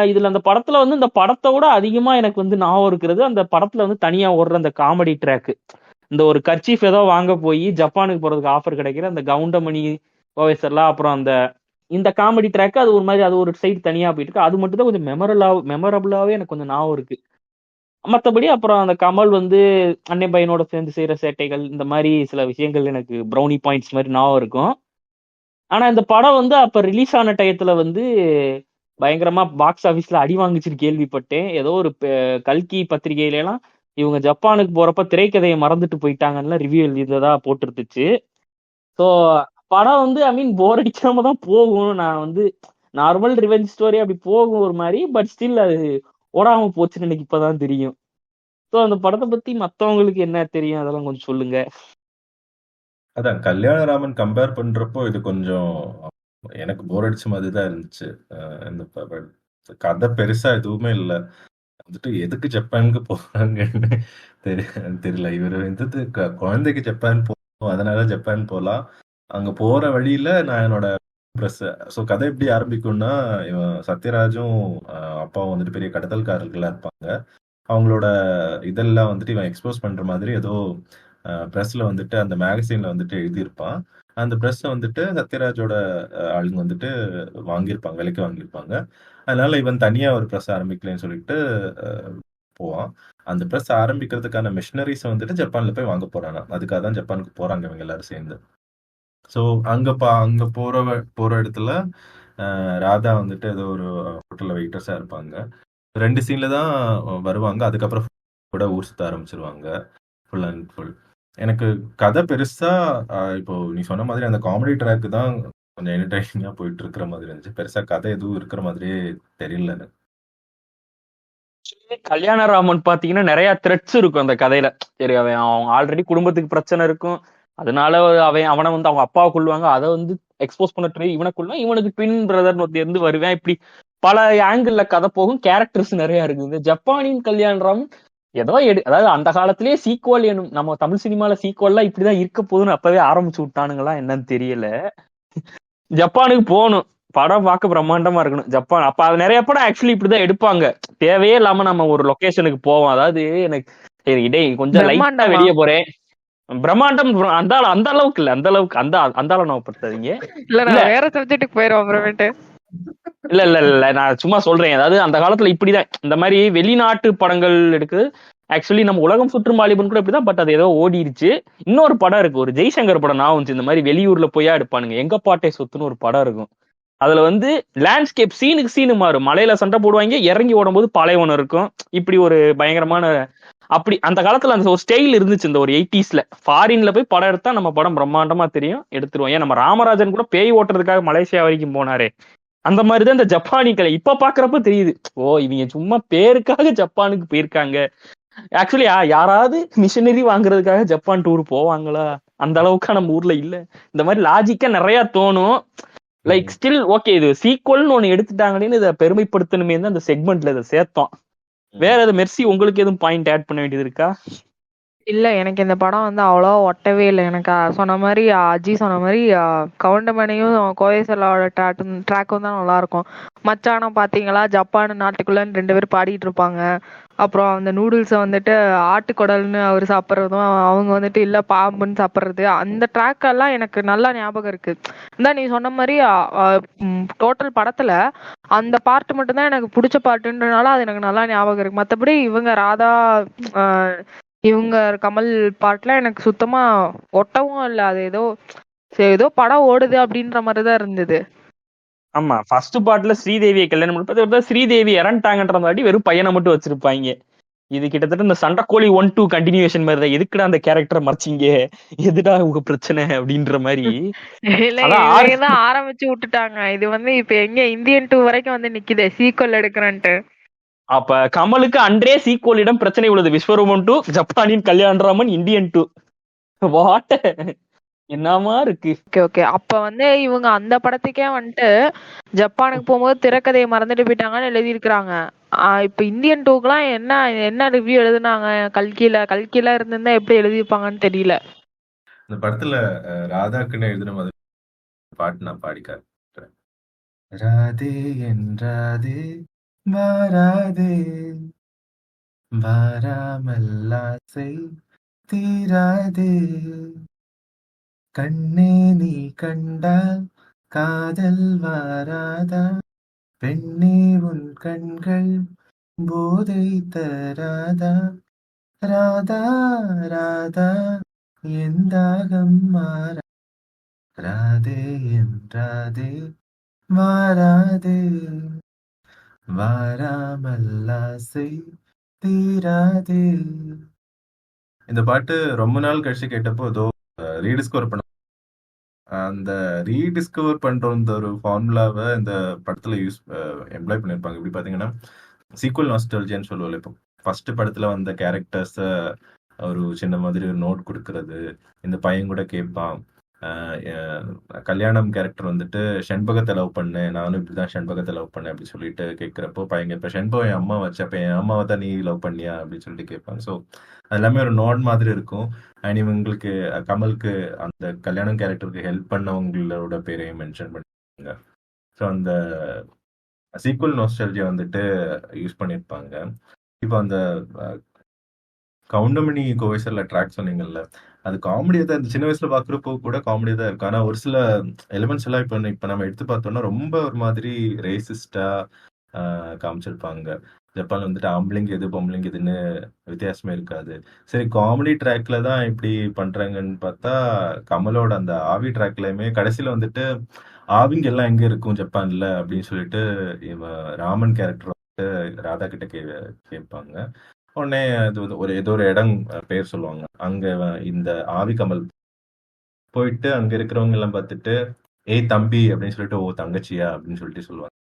இதுல அந்த படத்துல வந்து இந்த படத்தை விட அதிகமா எனக்கு வந்து ஞாபகம் இருக்கிறது, அந்த படத்துல வந்து தனியா ஓடுற அந்த காமெடி ட்ராக். இந்த ஒரு கர்ச்சீஃப் ஏதோ வாங்க போய் ஜப்பானுக்கு போறதுக்கு ஆஃபர் கிடைக்கிற அந்த கவுண்டமணி ஓவேசர்லாம், அப்புறம் இந்த காமெடி ட்ராக், அது ஒரு மாதிரி அது ஒரு சைடு தனியா போயிட்டு இருக்கு. அது மட்டும் தான் கொஞ்சம் மெமரபிளாவே எனக்கு கொஞ்சம் ஞாபகம் இருக்கு. மற்றபடி அப்புறம் அந்த கமல் வந்து அண்ணன் பையனோட சேர்ந்து செய்யற சேட்டைகள், இந்த மாதிரி சில விஷயங்கள் எனக்கு ப்ரௌனி பாயிண்ட்ஸ் மாதிரி ஞாபகம் இருக்கும். ஆனா இந்த படம் வந்து அப்ப ரிலீஸ் ஆன டயத்துல வந்து பயங்கரமா பாக்ஸ் ஆபீஸ்ல அடி வாங்கிச்சுன்னு கேள்விப்பட்டேன். ஏதோ ஒரு கல்கி பத்திரிகையில எல்லாம் இவங்க ஜப்பானுக்கு போறப்ப திரைக்கதையை மறந்துட்டு போயிட்டாங்கன்னு ரிவ்யூ எழுதியதா போட்டிருந்துச்சு. ஸோ படம் வந்து ஐ மீன் போர் அடிக்காம தான் போகும். நான் வந்து நார்மல் ரிவெஞ்ச் ஸ்டோரி அப்படி போகும் ஒரு மாதிரி, பட் ஸ்டில் அது ஓடாம போச்சுன்னு எனக்கு இப்பதான் தெரியும். ஸோ அந்த படத்தை பத்தி மத்தவங்களுக்கு என்ன தெரியும் அதெல்லாம் கொஞ்சம் சொல்லுங்க. அதான் கல்யாணராமன் கம்பேர் பண்றப்போ இது கொஞ்சம் எனக்கு போர் அடிச்ச மாதிரி தான் இருந்துச்சு. இந்த கதை பெருசா எதுவுமே இல்லை. வந்துட்டு எதுக்கு ஜப்பானுக்கு போறாங்கன்னு தெரியல. இவர் வந்துட்டு குழந்தைக்கு ஜப்பான் போகும், அதனால ஜப்பான் போகலாம். அங்க போற வழியில நான் என்னோட ப்ரெஸ். ஸோ கதை எப்படி ஆரம்பிக்கும்னா, இவன் சத்யராஜும் அப்பாவும் வந்துட்டு பெரிய கடத்தல்காரர்களா இருப்பாங்க. அவங்களோட இதெல்லாம் வந்துட்டு இவன் எக்ஸ்போஸ் பண்ற மாதிரி ஏதோ ப்ரெஸ்ல வந்துட்டு அந்த மேகசின்ல வந்துட்டு எழுதியிருப்பான். அந்த ப்ரெஸ்ஸை வந்துட்டு சத்யராஜோட ஆளுங்க வந்துட்டு வாங்கியிருப்பாங்க, விலைக்கு வாங்கியிருப்பாங்க. அதனால இவன் தனியா ஒரு ப்ரெஸ் ஆரம்பிக்கலன்னு சொல்லிட்டு போவான். அந்த ப்ரெஸ் ஆரம்பிக்கிறதுக்கான மிஷினரிஸை வந்துட்டு ஜப்பான்ல போய் வாங்க போறானா. அதுக்காக தான் ஜப்பானுக்கு போறாங்க இவங்க எல்லாரும் சேர்ந்து. ஸோ அங்க போற இடத்துல ராதா வந்துட்டு ஏதோ ஒரு ஹோட்டல்ல வெயிட்டர்ஸா இருப்பாங்க. 2 சீன்ல தான் வருவாங்க. அதுக்கப்புறம் கூட ஊர் சுத்த ஆரம்பிச்சிருவாங்க ஃபுல் அண்ட் ஃபுல். எனக்கு கதை பெருசா இப்போ நீ சொன்ன மாதிரி அந்த காமெடி ட்ராக் தான் கொஞ்சம் என்டர்டைனிங்கா போயிட்டு இருக்கிற மாதிரி இருந்துச்சு. பெருசா கதை எதுவும் இருக்கிற மாதிரியே தெரியல எனக்கு. கல்யாணராமன் பாத்தீங்கன்னா நிறைய த்ரெட்ஸ் இருக்கும் அந்த கதையில. சரி, அவங்க ஆல்ரெடி குடும்பத்துக்கு பிரச்சனை இருக்கும், அதனால அவனை வந்து அவங்க அப்பாவை கொள்ளுவாங்க, அதை வந்து எக்ஸ்போஸ் பண்ண ட்ரை இவனை கொள்ளுவான், இவனுக்கு ட்வின் பிரதர்னு ஒருத்தி இருந்து வருவேன், இப்படி பல ஆங்கிள் கதை போகும். கேரக்டர்ஸ் நிறைய இருக்கு. இந்த ஜப்பானின் கல்யாணராமன் ஏதோ அதாவது அந்த காலத்திலேயே சீக்வல் நம்ம தமிழ் சினிமால சீக்வல்லாம் இப்படிதான் இருக்க போகுதுன்னு அப்பவே ஆரம்பிச்சு விட்டானுங்களா என்னன்னு தெரியல. ஜப்பானுக்கு போகணும், படம் பார்க்க பிரம்மாண்டமா இருக்கணும். ஜப்பான் அப்ப அது நிறைய படம் ஆக்சுவலி இப்படிதான் எடுப்பாங்க. தேவையே இல்லாம நம்ம ஒரு லொகேஷனுக்கு போவோம். அதாவது எனக்கு சரி இடே கொஞ்சம் லைட்டா பிரம்மாண்டமா வெளியே போறேன், பிரம்மாண்டம் அந்த அந்த அளவுக்கு இல்ல, அந்த அளவுக்கு அந்த அளவு நம்ம படுத்தாதீங்க. இல்ல நான் வேற சப்ஜெக்ட்டுக்கு போயிரும் அப்புறமேட்டு. இல்ல இல்ல இல்ல நான் சும்மா சொல்றேன். அதாவது அந்த காலத்துல இப்படிதான் இந்த மாதிரி வெளிநாட்டு படங்கள் எடுக்குது. ஆக்சுவலி நம்ம உலகம் சுற்றும் வாலிபன் கூட இப்படிதான், பட் அது ஏதோ ஓடிடுச்சு. இன்னொரு படம் இருக்கு, ஒரு ஜெய்சங்கர் படம் நான் வந்து இந்த மாதிரி வெளியூர்ல போயா எடுப்பானுங்க, எங்க பாட்டை சொத்துன்னு ஒரு படம் இருக்கும். அதுல வந்து லேண்ட்ஸ்கேப் சீனுக்கு சீனு மாறும். மலையில சண்டை போடுவாங்க, இறங்கி ஓடும்போது பாலைவனம் இருக்கும். இப்படி ஒரு பயங்கரமான அப்படி அந்த காலத்துல அந்த ஒரு ஸ்டைல் இருந்துச்சு. இந்த ஒரு 80s ஃபாரின்ல போய் படம் எடுத்தா நம்ம படம் பிரம்மாண்டமா தெரியும், எடுத்துருவோம். ஏன் நம்ம ராமராஜன் கூட பேய் ஓட்டுறதுக்காக மலேசியா வரைக்கும் போனாரே, அந்த மாதிரிதான் இந்த ஜப்பானி கலை. இப்ப பாக்குறப்ப தெரியுது, ஓ இவங்க சும்மா பேருக்காக ஜப்பானுக்கு போயிருக்காங்க. ஆக்சுவலி யாராவது மிஷினரி வாங்குறதுக்காக ஜப்பான் டூர் போவாங்களா? அந்த அளவுக்கு நம்ம ஊர்ல இல்ல. இந்த மாதிரி லாஜிக்கா நிறைய தோணும். லைக் ஸ்டில் ஓகே, இது சீக்வல்னு ஒண்ணு எடுத்துட்டாங்கன்னு இதை பெருமைப்படுத்தணுமே தான் அந்த செக்மெண்ட்ல இதை சேர்த்தோம். வேற எது மெர்சி, உங்களுக்கு எதுவும் பாயிண்ட் ஆட் பண்ண வேண்டியது இருக்கா? இல்ல எனக்கு இந்த படம் வந்து அவ்வளவா ஒட்டவே இல்லை. எனக்கு சொன்ன மாதிரி அஜி சொன்ன மாதிரி கவுண்டமணியும் கோயசலாவோட ட்ராக்கும் தான் நல்லா இருக்கும். மச்சானம் பாத்தீங்களா, ஜப்பான் நாட்டுக்குள்ளன்னு 2 பேரும் பாடிட்டு இருப்பாங்க. அப்புறம் அந்த நூடுல்ஸை வந்துட்டு ஆட்டுக்குடல்னு அவர் சாப்பிட்றதும், அவங்க வந்துட்டு இல்ல பாம்புன்னு சாப்பிட்றது, அந்த ட்ராக் எல்லாம் எனக்கு நல்லா ஞாபகம் இருக்கு. இந்த நீ சொன்ன மாதிரி டோட்டல் படத்துல அந்த பாட்டு மட்டும்தான் எனக்கு பிடிச்ச பாட்டுன்றனால அது எனக்கு நல்லா ஞாபகம் இருக்கு. மத்தபடி இவங்க ராதா இவங்க கமல் பாட்டுலாம் எனக்கு சுத்தமா ஒட்டவும் இல்லை. அது ஏதோ சரி ஏதோ படம் ஓடுது அப்படின்ற மாதிரிதான் இருந்தது. ஆமா, ஃபர்ஸ்ட் பார்ட்ல ஸ்ரீதேவியை கல்யாணம் பண்ணி ஸ்ரீதேவி இறந்துட்டாங்கன்ற மாதிரி வெறும் பையனை மட்டும் வச்சிருப்பாங்க. இது கிட்டத்தட்ட இந்த சண்டைக்கோழி 1-2 கண்டினியூஷன் மாதிரி தான். எதுக்குடா அந்த கேரக்டரை மறைச்சிங்க, எதுடா உங்க பிரச்சனை அப்படின்ற மாதிரி. இல்ல இவங்கதான் ஆரம்பிச்சு விட்டுட்டாங்க. இது வந்து இப்ப எங்க இந்தியன் 2 வரைக்கும் வந்து நிக்குது சீக்வல் எடுக்கிறேன்ட்டு. அப்ப கமலுக்கு அன்றே சீக்வலிடம் பிரச்சனை உள்ளது. விஸ்வரூபம் 2, ஜப்பானின் கல்யாணராமன், இந்தியன் 2. வாட்ட என்னமா இருக்கு. ஓகே அப்ப வந்து இவங்க அந்த படத்துக்கே வந்துட்டு ஜப்பானுக்கு போகும்போது திரைக்கதையை மறந்துட்டு போயிட்டாங்கன்னு எழுதி இருக்கிறாங்க. இப்ப இந்தியன் 2க்குலாம் என்ன என்ன ரிவ்யூ எழுதுனாங்க? கல்கில இருந்திருந்தா எப்படி எழுதியிருப்பாங்கன்னு தெரியல. இந்த படத்துல ராதாக்குன்னு எழுதுன மாதிரி பாட்டு நான் பாடி காட்டுறேன். ராதே என்றாதே வாராதே, வாராமல்லாசை தீராதே, கண்ணே நீ கண்டால் காதல் வாராதா, பெண்ணே உன் கண்கள் போதை தராதா, ராதா ராதா எந்தாகம் மாறா, ராதே என்றாதே வாராதே, வாராமல்லாசை தீராதே. இந்த பாட்டு ரொம்ப நாள் கழிச்சு கேட்டப்போ ஏதோ ரீடிஸ்கவர் பண்ண, அந்த ரீடிஸ்கவர் பண்ற இந்த ஒரு ஃபார்முலாவை இந்த படத்துல எம்ப்ளாய் பண்ணிருப்பாங்க. இப்படி பாத்தீங்கன்னா சீக்வல் நாஸ்டால்ஜியான்னு சொல்லுவோம். இப்போ ஃபர்ஸ்ட் படத்துல வந்த கேரக்டர்ஸ ஒரு சின்ன மாதிரி ஒரு நோட் கொடுக்கறது, இந்த பையன் கூட கேட்பான். கல்யாணம் கேரக்டர் வந்துட்டு செண்பகத்தை லவ் பண்ணேன், நானும் இப்படிதான் செண்பகத்தை லவ் பண்ணேன் அப்படின்னு சொல்லிட்டு கேட்கிறப்போ பையன் இப்ப செண்பகம் என் அம்மா வச்சப்ப என் அம்மாவை தான் நீ லவ் பண்ணியா அப்படின்னு சொல்லிட்டு கேட்பாங்க. ஸோ அது எல்லாமே ஒரு நோட் மாதிரி இருக்கும். அண்ட் இவங்களுக்கு கமலுக்கு அந்த கல்யாணம் கேரக்டருக்கு ஹெல்ப் பண்ணவங்களோட பேரையும் மென்ஷன் பண்ணிருக்காங்க. ஸோ அந்த சீக்வல் நாஸ்டால்ஜியா வந்துட்டு யூஸ் பண்ணியிருப்பாங்க. இப்போ அந்த கவுண்டமணி கோவைசர்ல ட்ராக் சொன்னீங்கல்ல, அது காமெடியா தான் இந்த சின்ன வயசுல பாக்குறப்போ கூட காமெடியா தான் இருக்கு. ஆனா ஒரு சில எலிமெண்ட்ஸ் எல்லாம் இப்ப நம்ம எடுத்து பார்த்தோம்னா ரொம்ப ஒரு மாதிரி ரேசிஸ்டா காமிச்சிருப்பாங்க. ஜப்பான்ல வந்துட்டு ஆம்பளைங்க எது பொம்பளைங்க எதுன்னு வித்தியாசமே இருக்காது. சரி காமெடி ட்ராக்ல தான் இப்படி பண்றாங்கன்னு பார்த்தா கமலோட அந்த ஆவி ட்ராக்லயுமே கடைசியில வந்துட்டு ஆவிங்க எல்லாம் எங்க இருக்கும் ஜப்பான்ல அப்படின்னு சொல்லிட்டு ராமன் கேரக்டர் வந்துட்டு ராதா கிட்ட கேட்பாங்க. உடனே அது வந்து ஏதோ ஒரு இடம் பேர் சொல்லுவாங்க. அங்க இந்த ஆவி கமல் போயிட்டு அங்க இருக்கிறவங்க எல்லாம் பார்த்துட்டு, ஏய் தம்பி அப்படின்னு சொல்லிட்டு, ஓ தங்கச்சியா அப்படின்னு சொல்லிட்டு சொல்லுவாங்க.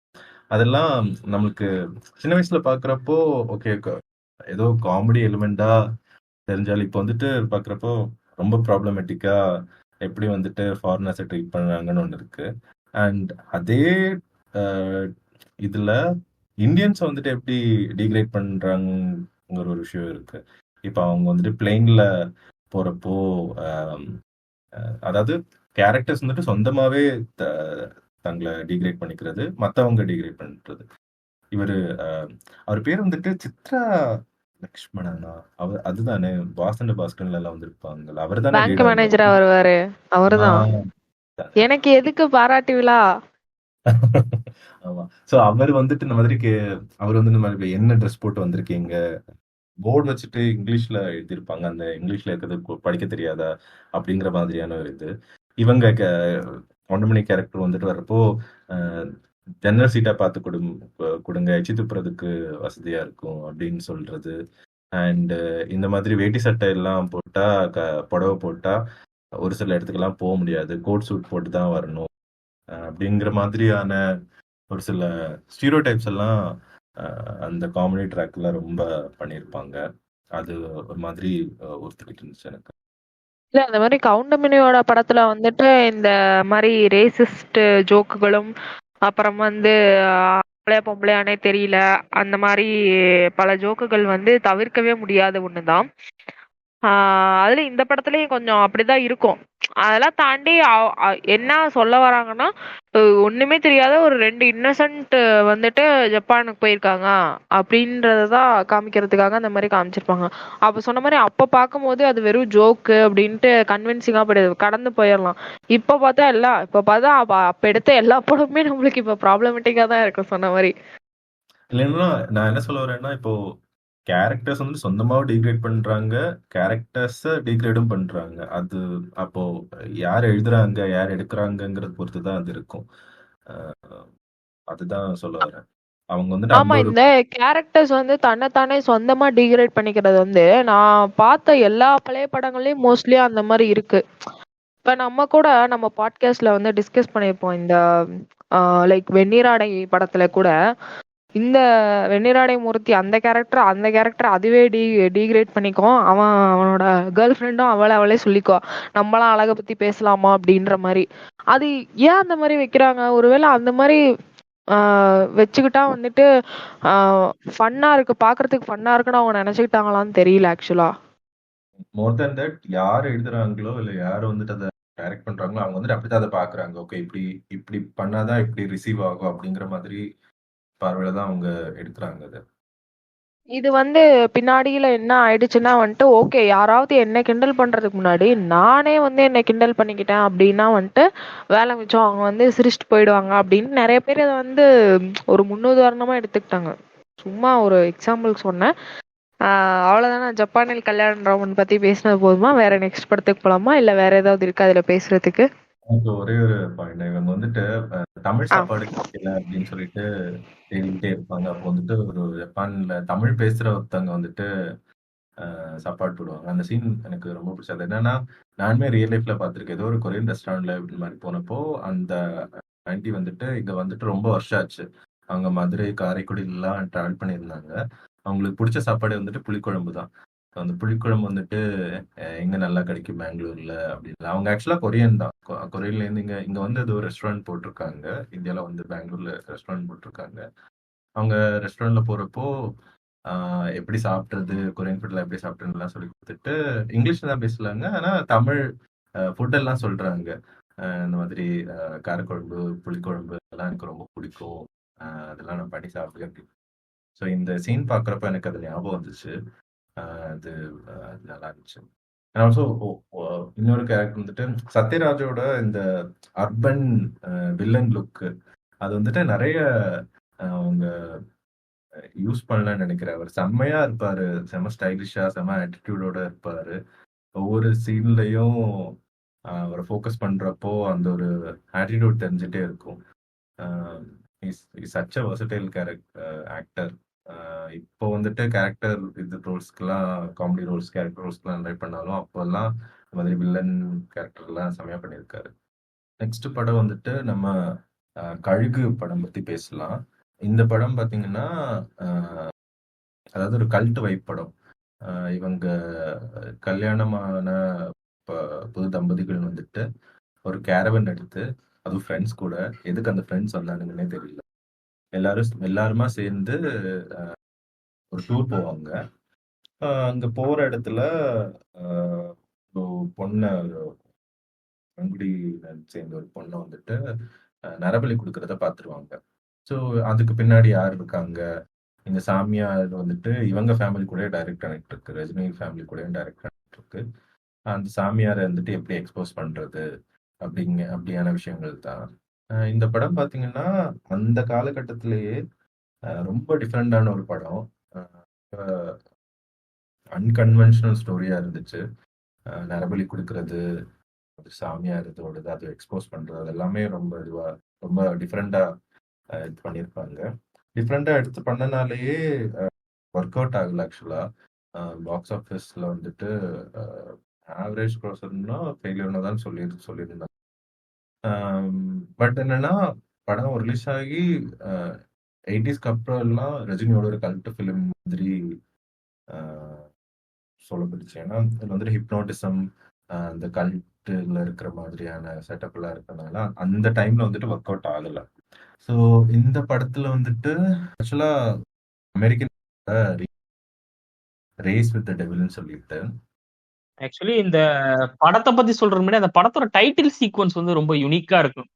அதெல்லாம் நம்மளுக்கு சின்ன வயசுல பாக்குறப்போ ஓகே, ஏதோ காமெடி எலிமெண்டா தெரிஞ்சாலும் இப்போ வந்துட்டு பாக்குறப்போ ரொம்ப ப்ராப்ளமேட்டிக்கா எப்படி வந்துட்டு ஃபாரினர்ஸை ட்ரீட் பண்றாங்கன்னு ஒன்று இருக்கு. அண்ட் அதே அஹ், இதுல இந்தியன்ஸ் வந்துட்டு எப்படி டிகிரேட் பண்றாங்கிற ஒரு விஷயம் இருக்கு. இப்போ அவங்க வந்துட்டு பிளெயின்ல போறப்போ அதாவது கேரக்டர்ஸ் வந்துட்டு சொந்தமாவே தங்களை டிகிரேட் பண்ணிக்கிறது, மத்தவங்க டிகிரேட் பண்றது. இவரு அவர் பேர் வந்துட்டு சித்ரா லக்ஷ்மணனா, அவர் அதுதானே பாசன் பாஸ்கன்ல எல்லாம் வந்திருப்பாங்கல்ல, அவர் தானே பேங்க் லீடா மேனேஜரா இருந்தாரு. வருவாரு, அவருதான். ஆஹ் எனக்கு எதுக்கு பாராட்டு விழா? ஆமா. சோ அவர் வந்துட்டு இந்த மாதிரி அவர் வந்து இந்த மாதிரி என்ன ட்ரெஸ் போட்டு வந்திருக்கீங்க, போர்டு வச்சுட்டு இங்கிலீஷ்ல எழுதியிருப்பாங்க. அந்த இங்கிலீஷ்ல இருக்கிறது படிக்க தெரியாதா அப்படிங்கிற மாதிரியான ஒரு இது. இவங்க ஒண்டமணி கேரக்டர் வந்துட்டு வர்றப்போ ஜன்னல் சீட்டா பார்த்து கொடுங்க, எச்சி துப்புறதுக்கு வசதியா இருக்கும் அப்படின்னு சொல்றது. அண்ட் இந்த மாதிரி வேட்டி சட்டை எல்லாம் போட்டா புடவை போட்டா ஒரு சில இடத்துக்கெல்லாம் போக முடியாது, கோட் சூட் போட்டு தான் வரணும் அப்படிங்கிற மாதிரியான ஒரு சில ஸ்டீரியோ டைப்ஸ் எல்லாம் அந்த காமெடி ட்ராக்ல ரொம்ப பண்ணியிருப்பாங்க. அது ஒரு மாதிரி ஒருத்தருக்கு இருந்துச்சு எனக்கு. இல்ல அந்த மாதிரி கவுண்டமணியோட படத்துல வந்துட்டு இந்த மாதிரி ரேசிஸ்ட் ஜோக்குகளும், அப்புறம் வந்து ஆம்பளையா பொம்பளையானே தெரியல, அந்த மாதிரி பல ஜோக்குகள் வந்து தவிர்க்கவே முடியாத ஒண்ணுதான். அதுல இந்த படத்துலயும் கொஞ்சம் அப்படிதான் இருக்கும். அதெல்லாம் தாண்டி என்ன சொல்ல வராங்கன்னா, ஒண்ணுமே தெரியாத ஒரு 2 இன்னசென்ட் வந்துட்டு ஜப்பானுக்கு போயிருக்காங்க அப்படின்றதான் காமிக்கிறதுக்காக அந்த மாதிரி காமிச்சிருப்பாங்க. அப்ப சொன்ன மாதிரி அப்ப பார்க்கும்போது அது வெறும் ஜோக்கு அப்படின்ட்டு கன்வின்சிங்கா கடந்து போயிடலாம். இப்ப பார்த்தா அப்ப எடுத்த எல்லா படமுமே நம்மளுக்கு இப்ப ப்ராப்ளமேட்டிக்கா தான் இருக்கும் சொன்ன மாதிரி. இல்லைன்னா நான் என்ன சொல்ல வரேன்னா, இப்போ கேரக்டர்ஸ் வந்து சொந்தமாவும் டிகிரேட் பண்றாங்க, கேரக்டர்ஸ் டிகிரேடும் பண்றாங்க. அது அப்போ யார் எழுதுறாங்க யார் எடுக்கிறாங்கிறது பொறுத்து தான் அது இருக்கும். அதுதான் சொல்ல வரேன். அவங்க வந்துட்டு ஆமா, அந்த ஒரு இந்த கேரக்டர்ஸ் வந்து தன்னைத்தானே சொந்தமா டிகிரேட் பண்ணிக்கிறது வந்து நான் பார்த்த எல்லா பழைய படங்கள்லயும் மோஸ்ட்லி அந்த மாதிரி இருக்கு. இப்ப நம்ம கூட நம்ம பாட்காஸ்ட்ல வந்து டிஸ்கஸ் பண்ணிருப்போம். இந்த லைக் வெண்ணிராடை படத்துல கூட இந்த வெண்ணிராடை மூர்த்தி அந்த கேரக்டர் அதுவே டிகிரேட் பண்ணிக்கும். அவனோட கேர்ள் ஃப்ரெண்டும் அவளே சொல்லிக்கோ, நம்மளாம் அழகை பத்தி பேசலாமா அப்படின்ற மாதிரி. அது ஏன் அந்த மாதிரி வைக்கிறாங்க? ஒருவேளை அந்த மாதிரி வச்சுக்கிட்டா வந்துட்டு ஃபன்னா இருக்கு, பாக்குறதுக்கு ஃபன்னா இருக்குன்னு அவங்க நினைச்சுக்கிட்டாங்களான்னு தெரியல ஆக்சுவலா. மோர் தேன் தட் யார் எழுதுறாங்களோ இல்ல யார் வந்துட்டு அதை டைரக்ட் பண்றாங்களோ அவங்க வந்துட்டு அப்படிதான் அதை பாக்குறாங்க. ஓகே, இப்படி இப்படி பண்ணாதான் இப்படி ரிசீவ் ஆகும் அப்படிங்கிற மாதிரி பார்வையில தான் அவங்க எடுக்கிறாங்க அதை. இது வந்து பின்னாடியில என்ன ஆயிடுச்சுன்னா வந்துட்டு, ஓகே யாராவது என்ன கிண்டல் பண்றதுக்கு முன்னாடி நானே வந்து என்ன கிண்டல் பண்ணிக்கிட்டேன் அப்படின்னா வந்துட்டு வேலை மிச்சம், அவங்க வந்து சிரிச்சுட்டு போயிடுவாங்க அப்படின்னு நிறைய பேர் அதை வந்து ஒரு முன்னுதாரணமா எடுத்துக்கிட்டாங்க. சும்மா ஒரு எக்ஸாம்பிள் சொன்னேன். அவ்வளவுதானே. ஜப்பானில் கல்யாண ராமன் பத்தி பேசினது போதுமா? வேற நெக்ஸ்ட் படத்துக்கு போலாமா, இல்ல வேற ஏதாவது இருக்கா அதுல பேசுறதுக்கு? எனக்கு ஒரே ஒரு பாயிண்ட், இவங்க வந்துட்டு தமிழ் சாப்பாடு கிடைக்கல அப்படின்னு சொல்லிட்டு தேடிக்கிட்டே இருப்பாங்க. அப்போ வந்துட்டு ஒரு ஜப்பான்ல தமிழ் பேசுற ஒருத்தவங்க வந்துட்டு சாப்பாடு போடுவாங்க. அந்த சீன் எனக்கு ரொம்ப பிடிச்சது. என்னன்னா, நானுமே ரியல் லைஃப்ல பார்த்துருக்கேன். ஏதோ ஒரு கொரியன் ரெஸ்டாரண்ட்ல இப்படி மாதிரி போனப்போ அந்த ஆண்டி வந்துட்டு இங்க வந்துட்டு ரொம்ப வருஷம் ஆச்சு. அவங்க மதுரை, காரைக்குடிலாம் டிராவல் பண்ணியிருந்தாங்க. அவங்களுக்கு பிடிச்ச சாப்பாடு வந்துட்டு புளிக்குழம்பு தான். அந்த புளிக்குழம்பு வந்துட்டு எங்க நல்லா கிடைக்கும் பெங்களூர்ல அப்படின்னு. அவங்க ஆக்சுவலா கொரியன் தான். கொரியன்ல இருந்து இங்க இங்க வந்து ஏதோ ரெஸ்டாரண்ட் போட்டிருக்காங்க. இந்தியால வந்து பெங்களூர்ல ரெஸ்டாரண்ட் போட்டிருக்காங்க. அவங்க ரெஸ்டாரண்ட்ல போறப்போ எப்படி சாப்பிட்றது, கொரியன் ஃபுட்ல எப்படி சாப்பிட்றதுலாம் சொல்லி கொடுத்துட்டு இங்கிலீஷ்ல தான் பேசலாங்க. ஆனா தமிழ் ஃபுட் எல்லாம் சொல்றாங்க. இந்த மாதிரி காரக்குழம்பு, புளிக்குழம்பு அதெல்லாம் எனக்கு ரொம்ப பிடிக்கும். அதெல்லாம் நான் பண்ணி சாப்பிடுவேன் அப்படின்னு. ஸோ இந்த சீன் பார்க்குறப்ப எனக்கு அது ஞாபகம் வந்துச்சு. அது நல்லா இருந்துச்சு. அண்ட் ஆல்சோ இன்னொரு கேரக்டர் வந்துட்டு சத்யராஜோட இந்த அர்பன் வில்லன் லுக், அது வந்துட்டு நிறைய அவங்க யூஸ் பண்ணலாம்னு நினைக்கிறேன். அவர் செம்மையா இருப்பாரு, செம்ம ஸ்டைலிஷா செம்ம ஆட்டிடியூடோட இருப்பாரு. ஒவ்வொரு சீன்லயும் அவரை ஃபோக்கஸ் பண்றப்போ அந்த ஒரு ஆட்டிடியூட் தெரிஞ்சுட்டே இருக்கும். Is such a versatile actor. இப்போ வந்துட்டு கேரக்டர் இது ரோல்ஸ்க்குலாம் காமெடி ரோல்ஸ் கேரக்டர் ரோல்ஸ்க்குலாம் ட்ரை பண்ணாலும் அப்போல்லாம் இந்த மாதிரி வில்லன் கேரக்டர்லாம் செமையாக பண்ணியிருக்காரு. நெக்ஸ்ட் படம் வந்துட்டு நம்ம கழுகு படம் பற்றி பேசலாம். இந்த படம் பார்த்தீங்கன்னா அதாவது ஒரு கல்ட் வைப் படம். இவங்க கல்யாணமான புது தம்பதிகள் வந்துட்டு ஒரு கேரவன் எடுத்து, அதுவும் ஃப்ரெண்ட்ஸ் கூட, எதுக்கு அந்த ஃப்ரெண்ட்ஸ் வந்தானுங்கன்னே தெரியல, எல்லாருமா சேர்ந்து ஒரு டூர் போவாங்க. அங்க போற இடத்துல பொண்ணை பங்குடியினர் சேர்ந்த ஒரு பொண்ணை வந்துட்டு நரபலி கொடுக்கறத பார்த்துருவாங்க. ஸோ அதுக்கு பின்னாடி யார் இருக்காங்க, இந்த சாமியார் வந்துட்டு இவங்க ஃபேமிலி கூட டைரக்ட் கனெக்ட் இருக்கு, ரஜினி ஃபேமிலி கூட டைரக்ட் கனெக்ட் இருக்கு. அந்த சாமியாரை வந்துட்டு எப்படி எக்ஸ்போஸ் பண்றது அப்படியான விஷயங்கள் தான். இந்த படம் பார்த்தீங்கன்னா அந்த காலகட்டத்திலேயே ரொம்ப டிஃப்ரெண்டான ஒரு படம். அன்கன்வென்ஷனல் ஸ்டோரியா இருந்துச்சு. நரபலி கொடுக்கறது, அது சாமியார் இதோடது, அதை எக்ஸ்போஸ் பண்றது, அது எல்லாமே ரொம்ப டிஃப்ரெண்டா இது பண்ணியிருப்பாங்க. டிஃப்ரெண்டா எடுத்து பண்ணனாலேயே ஒர்க் அவுட் ஆகல. ஆக்சுவலா பாக்ஸ் ஆஃபீஸ்ல வந்துட்டு ஆவரேஜ் க்ரோசர்னா ஃபெயிலியர்னு தான் சொல்லியிருந்தாங்க. பட் என்னன்னா படம் ரிலீஸ் ஆகி 80ஸ்க்கு அப்புறம் எல்லாம் ரஜினியோட ஒரு கல்ட் ஃபிலிம் மாதிரி சொல்லப்பட்டுச்சு. ஏன்னா இதுல வந்துட்டு ஹிப்னோட்டிசம், அந்த கல்ட்டுல இருக்கிற மாதிரியான செட்டப் எல்லாம் இருக்கனால அந்த டைம்ல வந்துட்டு ஒர்க் அவுட் ஆகல. ஸோ இந்த படத்துல வந்துட்டு ஆக்சுவலா அமெரிக்கன் ரேஸ் வித் த டெவில்னு சொல்லிட்டு, ஆக்சுவலி இந்த படத்தை பத்தி சொல்றதுக்கு முன்னாடி அந்த படத்தோட டைட்டில் சீக்வன்ஸ் வந்து ரொம்ப யூனிக்கா இருக்கும்.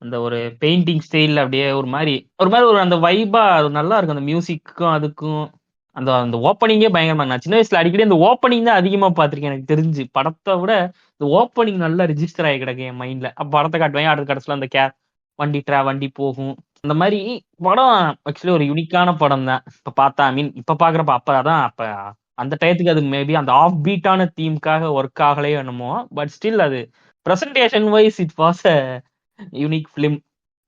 அந்த ஒரு பெயிண்டிங் ஸ்டைல் அப்படியே ஒரு மாதிரி ஒரு அந்த வைபா நல்லா இருக்கும். அந்த மியூசிக்கும் அதுக்கும் அந்த அந்த ஓப்பனிங்கே பயங்கரமா. நான் சின்ன வயசுல அடிக்கடி அந்த ஓப்பனிங் தான் அதிகமா பார்த்திருக்கேன். எனக்கு தெரிஞ்சு படத்தை விட இந்த ஓப்பனிங் நல்லா ரிஜிஸ்டர் ஆகி கிடக்கு என் மைண்ட்ல. அப்ப படத்தை காட்டுவேன், அடுத்த கடைசியில அந்த வண்டி போகும். அந்த மாதிரி படம் ஆக்சுவலி ஒரு யூனிக்கான படம் தான். இப்ப பார்த்தா இப்ப பாக்குறப்ப அப்ப அந்த டயத்துக்கு அது மேபி அந்த ஆஃப் பீட்டான தீம்காக ஒர்க் ஆகலையோ என்னமோ. பட் ஸ்டில் அது presentation wise it was a unique film.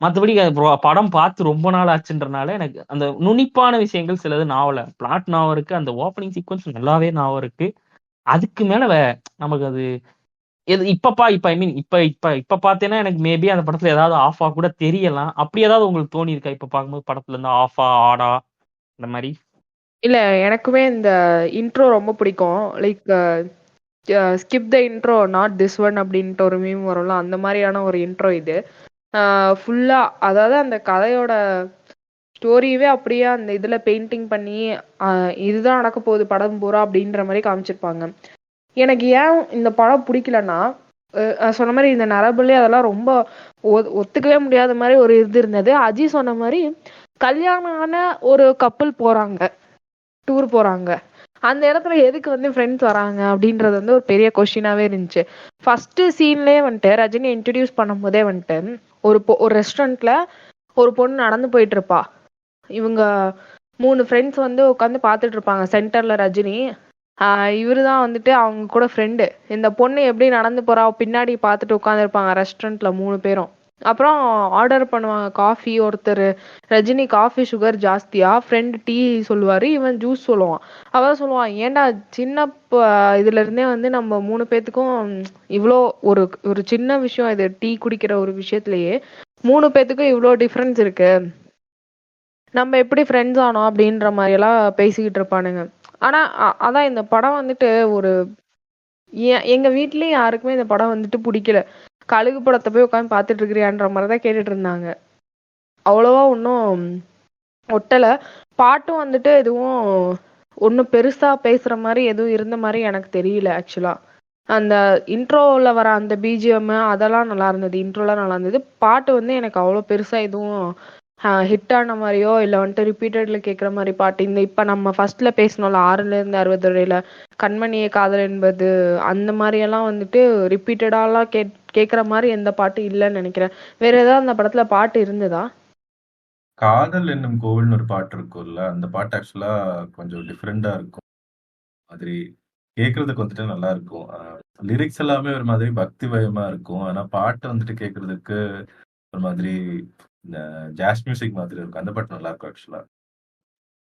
மற்றபடி படம் பார்த்து ரொம்ப நாள் ஆச்சுன்றனால எனக்கு அந்த நுனிப்பான விஷயங்கள் சிலது நாவல. பிளாட் நாவம் இருக்கு, அந்த ஓப்பனிங் சீக்வன்ஸ் நல்லாவே நாவம் இருக்கு. அதுக்கு மேல நமக்கு அது இப்ப பார்த்தேன்னா எனக்கு மேபி அந்த படத்துல ஏதாவது ஆஃபா கூட தெரியலாம். அப்படி ஏதாவது உங்களுக்கு தோணி இருக்கா இப்ப பார்க்கும்போது படத்துல இருந்து ஆஃபா ஆடா இந்த மாதிரி? இல்ல, எனக்குமே இந்த இன்ட்ரோ ரொம்ப பிடிக்கும். Like skip the intro not this one அப்படின்ட்டு ஒரு மீம் வரும்ல, அந்த மாதிரியான ஒரு இன்ட்ரோ இது. ஃபுல்லா அதாவது அந்த கதையோட ஸ்டோரியவே அப்படியே அந்த இதுல பெயிண்டிங் பண்ணி இதுதான் நடக்க போகுது படம் பூரா அப்படின்ற மாதிரி காமிச்சிருப்பாங்க. எனக்கு ஏன் இந்த படம் பிடிக்கலன்னா, சொன்ன மாதிரி இந்த நரபலி அதெல்லாம் ரொம்ப ஒத்துக்கவே முடியாத மாதிரி ஒரு இது இருந்தது. அஜய் சொன்ன மாதிரி கல்யாணம் ஆன ஒரு கப்பல் போறாங்க, டூர் போறாங்க, அந்த இடத்துல எதுக்கு வந்து ஃப்ரெண்ட்ஸ் வராங்க அப்படின்றது வந்து ஒரு பெரிய கொஸ்டினாவே இருந்துச்சு. ஃபர்ஸ்ட் சீன்லயே வந்துட்டு ரஜினி இன்ட்ரடியூஸ் பண்ணும் போதே வந்துட்டு ஒரு ரெஸ்டாரண்ட்ல ஒரு பொண்ணு நடந்து போயிட்டு இருப்பா. இவங்க 3 ஃப்ரெண்ட்ஸ் வந்து உட்காந்து பார்த்துட்டு இருப்பாங்க. சென்டர்ல ரஜினி, இவருதான் வந்துட்டு அவங்க கூட ஃப்ரெண்டு. இந்த பொண்ணு எப்படி நடந்து போறா பின்னாடி பார்த்துட்டு உட்காந்துருப்பாங்க ரெஸ்டாரண்ட்ல 3 பேரும். அப்புறம் ஆர்டர் பண்ணுவாங்க காஃபி. ஒருத்தர் ரஜினி காஃபி சுகர் ஜாஸ்தியா, ஃப்ரெண்ட் டீ சொல்லுவாரு, இவன் ஜூஸ் சொல்லுவான். அவன் சொல்லுவான், ஏன்டா சின்ன இதுல இருந்தே வந்து நம்ம 3 பேத்துக்கும் இவ்வளோ ஒரு ஒரு சின்ன விஷயம் இது, டீ குடிக்கிற ஒரு விஷயத்திலேயே 3 பேத்துக்கும் இவ்வளோ டிஃப்ரென்ஸ் இருக்கு, நம்ம எப்படி ஃப்ரெண்ட்ஸ் ஆனோம் அப்படின்ற மாதிரி எல்லாம் பேசிக்கிட்டு இருப்பானுங்க. ஆனா அதான் இந்த படம் வந்துட்டு ஒரு எங்க வீட்லயும் யாருக்குமே இந்த படம் வந்துட்டு பிடிக்கல. கழுகு படத்தை போய் உட்காந்து பார்த்துட்டு இருக்கிறியான்ற மாதிரிதான் கேட்டுட்டு இருந்தாங்க. அவ்வளவா ஒன்றும் ஒட்டல. பாட்டும் வந்துட்டு எதுவும் ஒன்றும் பெருசா பேசுற மாதிரி எதுவும் இருந்த மாதிரி எனக்கு தெரியல. ஆக்சுவலா அந்த இன்ட்ரோவில் வர அந்த பிஜிஎம் அதெல்லாம் நல்லா இருந்தது, இன்ட்ரோலாம் நல்லா இருந்தது. பாட்டு வந்து எனக்கு அவ்வளோ பெருசா எதுவும் ஹிட் ஆன மாதிரியோ இல்லை வந்துட்டு ரிப்பீட்டட்ல கேட்குற மாதிரி பாட்டு இந்த இப்போ நம்ம ஃபர்ஸ்ட்ல பேசணும்ல 6லேருந்து 60 வரையில கண்மணியே காதல் என்பது, அந்த மாதிரியெல்லாம் வந்துட்டு ரிப்பீட்டடாலாம் கேட்குற மாதிரி எந்த பாட்டு இல்லைன்னு நினைக்கிறேன். வேற ஏதாவது அந்த படத்துல பாட்டு இருந்ததா? காதல் என்னும் கோவில்னு ஒரு பாட்டு இருக்கும்ல, அந்த பாட்டு ஆக்சுவலா கொஞ்சம் டிஃப்ரெண்டா இருக்கும். மாதிரி கேட்கறதுக்கு வந்துட்டு நல்லா இருக்கும். லிரிக்ஸ் எல்லாமே ஒரு மாதிரி பக்தி பயமா இருக்கும். ஆனா பாட்டு வந்துட்டு கேட்கறதுக்கு ஒரு மாதிரி ஜாஸ் மியூசிக் மாதிரி இருக்கும். அந்த பாட்டு நல்லா இருக்கும் ஆக்சுவலா.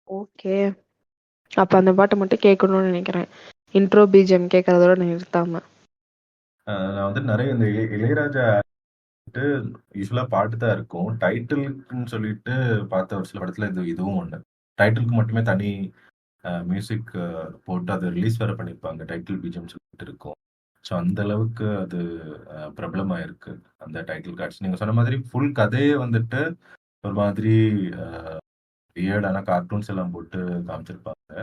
ஓகே. அப்ப அந்த பாட்டு மட்டும் கேட்கணும்னு நினைக்கிறேன். இன்ட்ரோ பிஜிஎம் கேட்கறதோட நிறுத்தாம. நான் வந்து நிறைய இந்த இளையராஜா யூஸ்வலா பாட்டு தான் இருக்கும். டைட்டிலுக்குன்னு சொல்லிட்டு பார்த்த ஒரு சில படத்துல இதுவும் ஒண்ணு. டைட்டிலுக்கு மட்டுமே தனி மியூசிக் போட்டு அதை ரிலீஸ் வேற பண்ணியிருப்பாங்க. டைட்டில் பிஜிஎம் சொல்லிட்டு இருக்கும். ஸோ அந்த அளவுக்கு அது பிரபலமாயிருக்கு அந்த டைட்டில் கார்ட்ஸ். நீங்க சொன்ன மாதிரி ஃபுல் கதையே வந்துட்டு ஒரு மாதிரி வியர்டான கார்ட்டூன்ஸ் எல்லாம் போட்டு காமிச்சிருப்பாங்க.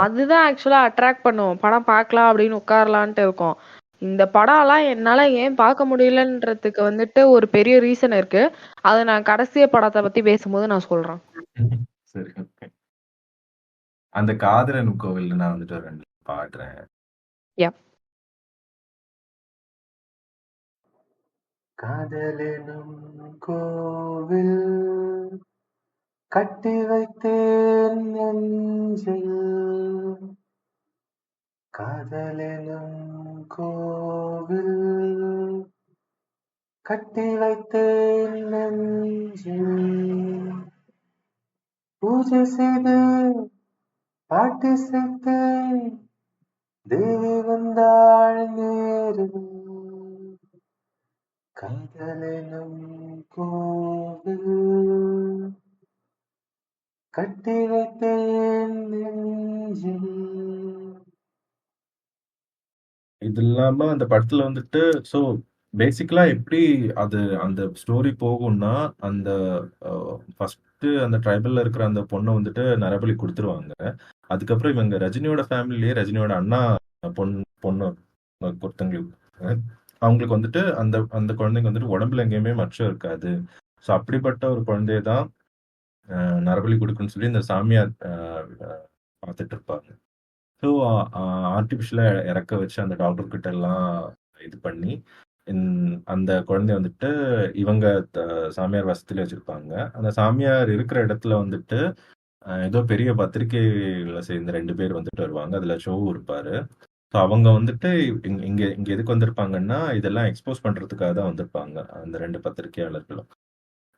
அதுதான் ஆக்சுவலா அட்ராக்ட் பண்ணும். படம் பார்க்கலாம் அப்படின்னு உட்காரலான்ட்டு இருக்கும். இந்த படம்லாம் என்னால ஏன் பார்க்க முடியலன்றதுக்கு வந்துட்டு ஒரு பெரிய ரீசன் இருக்கு. அதை நான் கடைசிய படத்தை பத்தி பேசும்போது நான் சொல்றேன். சரி, ஓகே. அந்த காதலன் கோவில் நான் வந்துட்டு ஒரு 2 பாடுறேன். Yep. காதலெனும் கோவில் கட்டி வைத்தேன் நெஞ்சில், காதலெனும் கோவில் கட்டி வைத்தேன் நெஞ்சில், பூஜை செய்து பாட்டு சேர்த்தேன் தேவி வந்தாள் நேரில், காதலெனும் கோவில் கட்டி வைத்தேன் நெஞ்சில். இது இல்லாம அந்த படத்துல வந்துட்டு ஸோ பேசிக்கலா எப்படி அது அந்த ஸ்டோரி போகும்னா, அந்த ஃபர்ஸ்ட் அந்த ட்ரைபல்ல இருக்கிற அந்த பொண்ணை வந்துட்டு நரபலி கொடுத்துருவாங்க. அதுக்கப்புறம் இவங்க ரஜினியோட ஃபேமிலியே ரஜினியோட அண்ணா பொண்ணு ஒருத்தங்களுக்கு அவங்களுக்கு வந்துட்டு அந்த அந்த குழந்தைங்க வந்துட்டு உடம்புல எங்கேயுமே மச்சம் இருக்காது. ஸோ அப்படிப்பட்ட ஒரு குழந்தைய தான் நரபலி கொடுக்குன்னு சொல்லி இந்த சாமியார் பார்த்துட்டு இருப்பாங்க. ஸோ ஆர்டிஃபிஷியலாக இறக்க வச்சு அந்த டாக்டர் கிட்ட எல்லாம் இது பண்ணி அந்த குழந்தைய வந்துட்டு இவங்க சாமியார் வசதியில வச்சிருப்பாங்க. அந்த சாமியார் இருக்கிற இடத்துல வந்துட்டு ஏதோ பெரிய பத்திரிகைகளை சேர்ந்த 2 பேர் வந்துட்டு வருவாங்க. அதுல ஷோ இருப்பாரு. ஸோ அவங்க வந்துட்டு இங்க இங்க எதுக்கு வந்திருப்பாங்கன்னா இதெல்லாம் எக்ஸ்போஸ் பண்றதுக்காக தான் வந்திருப்பாங்க. அந்த 2 பத்திரிகையாளர்களும்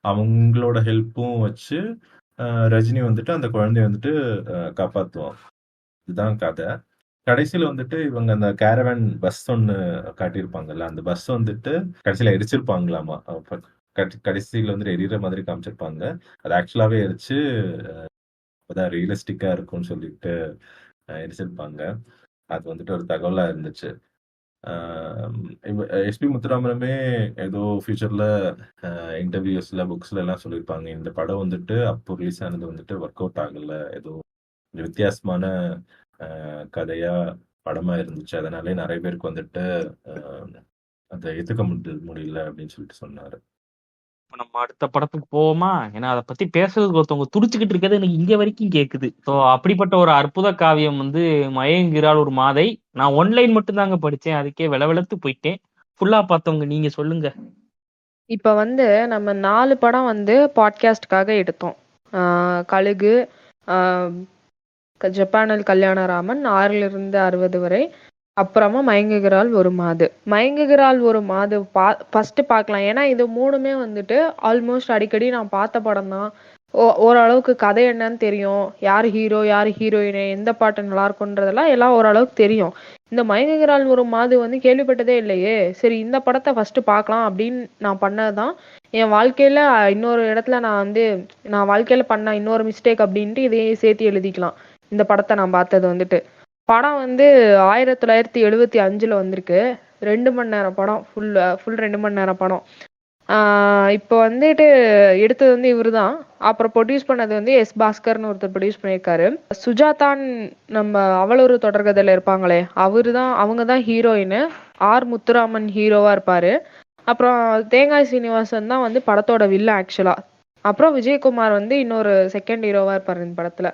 அவங்களோட ஹெல்ப்பும் வச்சு ரஜினி வந்துட்டு அந்த குழந்தைய வந்துட்டு காப்பாத்துவான். இதுதான் கதை. கடைசியில வந்துட்டு இவங்க அந்த கேரவன் பஸ் ஒண்ணு காட்டியிருப்பாங்கல்ல, அந்த பஸ் வந்துட்டு கடைசியில எரிச்சிருப்பாங்களாமா. கடைசியில வந்துட்டு எரியிற மாதிரி காமிச்சிருப்பாங்க. அது ஆக்சுவலாவே எரிச்சு அப்பதான் ரியலிஸ்டிக்கா இருக்கும்னு சொல்லிட்டு எரிச்சிருப்பாங்க. அது வந்துட்டு ஒரு தகவலா இருந்துச்சு. எஸ்பி முத்துராமனுமே ஏதோ ஃபியூச்சர்ல இன்டர்வியூஸ்ல புக்ஸ்ல எல்லாம் சொல்லியிருப்பாங்க, இந்த படம் வந்துட்டு அப்போ ரிலீஸ் ஆனது வந்துட்டு ஒர்க் அவுட் ஆகல, ஏதோ வித்தியாசமான கதையா படமா இருந்துச்சு, அதனாலே நிறைய பேருக்கு வந்துட்டு அதை ஏத்துக்க முடியல அப்படின்னு சொல்லிட்டு சொன்னாரு. இப்ப நம்ம அடுத்த படத்துக்கு போவோமா? ஏன்னா அதை பத்தி பேசுறதுக்கு ஒருத்தவங்க துடிச்சுக்கிட்டு இருக்கிறது எனக்கு இங்க வரைக்கும் கேக்குது. ஸோ அப்படிப்பட்ட ஒரு அற்புத காவியம் வந்து மயங்குகிறாள் ஒரு மாதை. நான் ஒன்லைன் மட்டும் தாங்க படிச்சேன், அதுக்கே வெளவெளத்து போயிட்டேன். ஃபுல்லா பார்த்தவங்க நீங்க சொல்லுங்க. இப்ப வந்து நம்ம 4 படம் வந்து பாட்காஸ்டுக்காக எடுத்தோம். கழுகு, ஜப்பானில் கல்யாணராமன், 6லிருந்து 60 வரை, அப்புறமா மயங்குகிறாள் ஒரு மாது. மயங்குகிறாள் ஒரு மாது ஃபர்ஸ்ட் பார்க்கலாம். ஏன்னா இது 3மே வந்துட்டு ஆல்மோஸ்ட் அடிக்கடி நான் பார்த்த படம் தான். ஓரளவுக்கு கதை என்னன்னு தெரியும், யார் ஹீரோ யார் ஹீரோயின், எந்த பாட்டு நல்லா இருக்கும்ன்றதெல்லாம் எல்லாம் ஓரளவுக்கு தெரியும். இந்த மயங்குகிறாள் ஒரு மாது வந்து கேள்விப்பட்டதே இல்லையே, சரி இந்த படத்தை ஃபர்ஸ்ட் பார்க்கலாம் அப்படின்னு நான் பண்ணதுதான் என் வாழ்க்கையில இன்னொரு இடத்துல நான் வாழ்க்கையில பண்ண இன்னொரு மிஸ்டேக் அப்படின்ட்டு இதையே சேர்த்து எழுதிக்கலாம். இந்த படத்தை நான் பார்த்தது வந்துட்டு படம் வந்து 1975 வந்திருக்கு. 2 மணி நேரம் படம், ஃபுல் 2 மணி நேரம் படம். இப்போ வந்துட்டு எடுத்தது வந்து இவருதான். அப்புறம் ப்ரொடியூஸ் பண்ணது வந்து எஸ் பாஸ்கர்னு ஒருத்தர் ப்ரொடியூஸ் பண்ணியிருக்காரு. சுஜாதான் நம்ம அவளொரு தொடர்கதையில இருப்பாங்களே அவங்க தான் ஹீரோயின். ஆர் முத்துராமன் ஹீரோவா இருப்பாரு. அப்புறம் தேங்காய் சீனிவாசன் தான் வந்து படத்தோட வில்ல ஆக்சுவலா. அப்புறம் விஜயகுமார் வந்து இன்னொரு செகண்ட் ஹீரோவா இருப்பாரு இந்த படத்துல.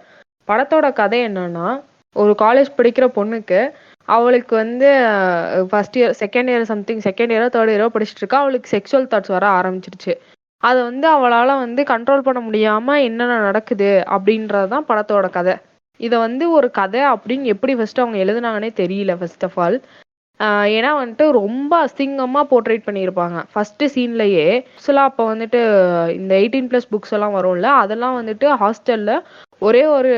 படத்தோட கதை என்னன்னா, ஒரு காலேஜ் படிக்கிற பொண்ணுக்கு அவளுக்கு வந்து ஃபர்ஸ்ட் இயர் செகண்ட் இயரோ தேர்ட் இயரோ படிச்சுட்டு இருக்கா. அவளுக்கு செக்ஷுவல் தாட்ஸ் வர ஆரம்பிச்சிருச்சு. அதை வந்து அவளால வந்து கண்ட்ரோல் பண்ண முடியாம என்னென்ன நடக்குது அப்படின்றதுதான் படத்தோட கதை. இதை வந்து ஒரு கதை அப்படின்னு எப்படி ஃபர்ஸ்ட் அவங்க எழுதுனாங்கன்னே தெரியல. ஃபர்ஸ்ட் ஆஃப் ஆல் ஏன்னா வந்துட்டு ரொம்ப அசிங்கமா போர்ட்ரேட் பண்ணியிருப்பாங்க ஃபர்ஸ்ட் சீன்லயே. ஆக்சுவலா அப்போ வந்துட்டு இந்த 18+ புக்ஸ் எல்லாம் வரும்ல, அதெல்லாம் வந்துட்டு ஹாஸ்டல்ல ஒரே ஒரு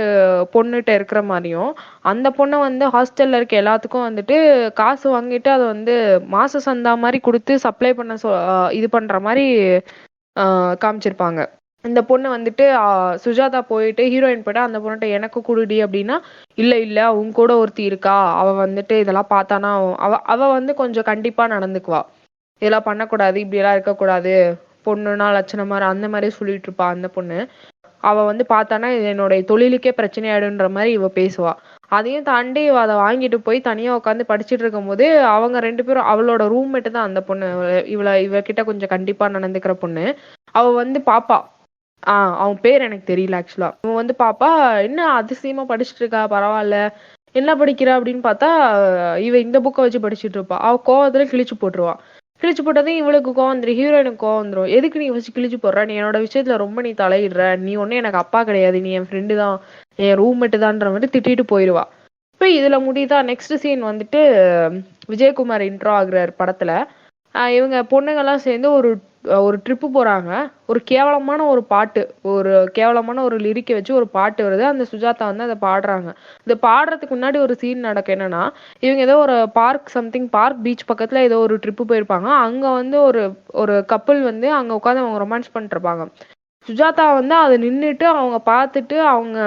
பொண்ணுகிட்ட இருக்கிற மாதிரியும், அந்த பொண்ணை வந்து ஹாஸ்டல்ல இருக்க எல்லாத்துக்கும் வந்துட்டு காசு வாங்கிட்டு அதை வந்து மாச சந்தா மாதிரி கொடுத்து சப்ளை பண்ண இது பண்ற மாதிரி காமிச்சிருப்பாங்க. இந்த பொண்ணு வந்துட்டு சுஜாதா போயிட்டு ஹீரோயின் போயிட்டு அந்த பொண்ணுகிட்ட எனக்கு குடுடி அப்படின்னா, இல்ல இல்ல உன் கூட ஒருத்தி இருக்கா, அவ வந்துட்டு இதெல்லாம் பார்த்தானா அவ அவ வந்து கொஞ்சம் கண்டிப்பா நடந்துக்குவா, இதெல்லாம் பண்ணக்கூடாது, இப்படி எல்லாம் இருக்கக்கூடாது, பொண்ணுனா லட்சணம் மாதிரி அந்த மாதிரி சொல்லிட்டு இருப்பா அந்த பொண்ணு. அவ வந்து பார்த்தானா என்னோட தொழிலுக்கே பிரச்சனை ஆயிடுன்ற மாதிரி இவ பேசுவா. அதையும் தாண்டி இவ அதை வாங்கிட்டு போய் தனியா உட்காந்து படிச்சுட்டு இருக்கும் போது அவங்க 2 பேரும், அவளோட ரூம்மேட்டு தான் அந்த பொண்ணு, இவ கிட்ட கொஞ்சம் கண்டிப்பா நடந்துக்கிற பொண்ணு. அவ வந்து பாப்பா, அவன் பேர் எனக்கு தெரியல ஆக்சுவலா. அவன் வந்து பாப்பா என்ன அதிசயமா படிச்சுட்டு இருக்கா, பரவாயில்ல, என்ன படிக்கிறா அப்படின்னு பார்த்தா இவ இந்த புக்கை வச்சு படிச்சுட்டு இருப்பா. அவ கோவத்துல கிழிச்சு போட்டுருவா. கிழிச்சு போட்டதையும் இவளுக்கு கோவம் வந்துடும், ஹீரோயினுக்கு கோவம் வந்துடும். எதுக்கு நீ வச்சு கிழிச்சு போடுற, நீ என்னோட விஷயத்துல ரொம்ப நீ தலையிடுற, நீ ஒன்னும் எனக்கு அப்பா கிடையாது, நீ என் ஃப்ரெண்டு தான், என் ரூம்மேட்டு தான்ற மாதிரி திட்டிட்டு போயிடுவா. இப்போ இதுல முடியுதா. நெக்ஸ்ட் சீன் வந்துட்டு விஜயகுமார் இன்ட்ரோ ஆகுறாரு படத்துல. இவங்க பொண்ணுங்கெல்லாம் சேர்ந்து ஒரு ட்ரிப்பு போறாங்க. ஒரு கேவலமான ஒரு பாட்டு, ஒரு கேவலமான ஒரு லிரிக்கை வச்சு ஒரு பாட்டு வருது. அந்த சுஜாதா வந்து அதை பாடுறாங்க. இந்த பாடுறதுக்கு முன்னாடி ஒரு சீன் நடக்கும். என்னன்னா, இவங்க ஏதோ ஒரு பார்க் பீச் பக்கத்துல ஏதோ ஒரு ட்ரிப்பு போயிருப்பாங்க. அங்க வந்து ஒரு கப்பல் வந்து அங்க உட்காந்து அவங்க ரொமான்ஸ் பண்ணிட்டு இருப்பாங்க. சுஜாதா வந்து அதை நின்றுட்டு அவங்க பார்த்துட்டு அவங்க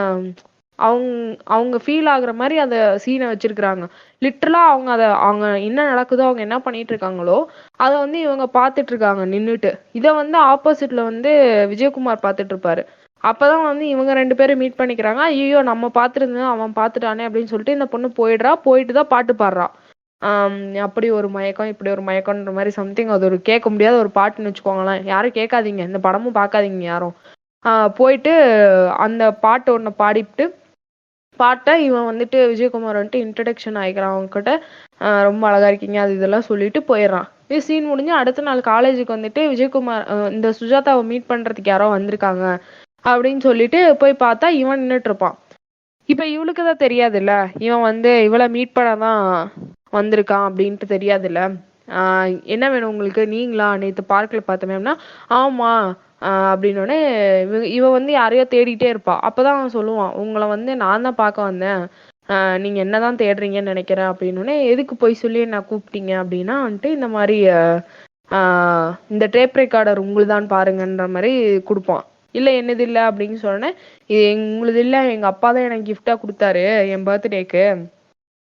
அவங்க அவங்க ஃபீல் ஆகுற மாதிரி அந்த சீனை வச்சிருக்கிறாங்க. லிட்டரலா அவங்க என்ன நடக்குதோ, அவங்க என்ன பண்ணிட்டு இருக்காங்களோ அதை வந்து இவங்க பார்த்துட்டு இருக்காங்க நின்றுட்டு. இதை வந்து ஆப்போசிட்ல வந்து விஜயகுமார் பார்த்துட்டு இருப்பாரு. அப்பதான் வந்து இவங்க 2 பேரும் மீட் பண்ணிக்கிறாங்க. ஐயோ நம்ம பார்த்துருந்தோம், அவன் பார்த்துட்டானே அப்படின்னு சொல்லிட்டு இந்த பொண்ணு போயிட்டு தான் பாட்டு பாடுறா. அப்படி ஒரு மயக்கம், இப்படி ஒரு மயக்கம்ன்ற மாதிரி சம்திங். அது ஒரு கேட்க முடியாத ஒரு பாட்டுன்னு வச்சுக்கோங்களேன். யாரும் கேட்காதீங்க, இந்த படமும் பார்க்காதீங்க யாரும். போயிட்டு அந்த பாட்டு ஒன்று பாடிட்டு பாட்டை இவன் வந்துட்டு விஜயகுமார் வந்துட்டு இன்ட்ரடக்ஷன் ஆகிக்கிறான் அவங்க கிட்ட. ரொம்ப அழகா இருக்கீங்க அது இதெல்லாம் சொல்லிட்டு போயிடுறான். இது சீன் முடிஞ்சு அடுத்த நாள் காலேஜுக்கு வந்துட்டு விஜயகுமார் இந்த சுஜாதாவை மீட் பண்றதுக்கு யாரோ வந்திருக்காங்க அப்படின்னு சொல்லிட்டு போய் பார்த்தா இவன் நின்றுட்டு இருப்பான். இப்ப இவளுக்கு தான் தெரியாதுல்ல, இவன் வந்து இவளை மீட் பண்ண தான் வந்திருக்கான் அப்படின்ட்டு தெரியாதுல்ல. என்ன வேணும் உங்களுக்கு, நீங்களா நேற்று பார்க்ல பார்த்தோமேனா, ஆமா அப்படின்னோடனே இவ வந்து யாரையோ தேடிட்டே இருப்பா. அப்பதான் அவன் சொல்லுவான், உங்களை வந்து நான் தான் பார்க்க வந்தேன், நீங்க என்னதான் தேடுறீங்கன்னு நினைக்கிறேன் அப்படின்னோடனே, எதுக்கு போய் சொல்லி நான் கூப்பிட்டீங்க அப்படின்னா வந்துட்டு இந்த மாதிரி இந்த டேப் ரெக்கார்டர் உங்களுதான் பாருங்கன்ற மாதிரி கொடுப்பான். இல்லை என்னது இல்லை அப்படின்னு சொன்னேன். இது உங்களுது இல்லை, எங்க அப்பா தான் எனக்கு கிஃப்டா கொடுத்தாரு என் பர்த்டேக்கு,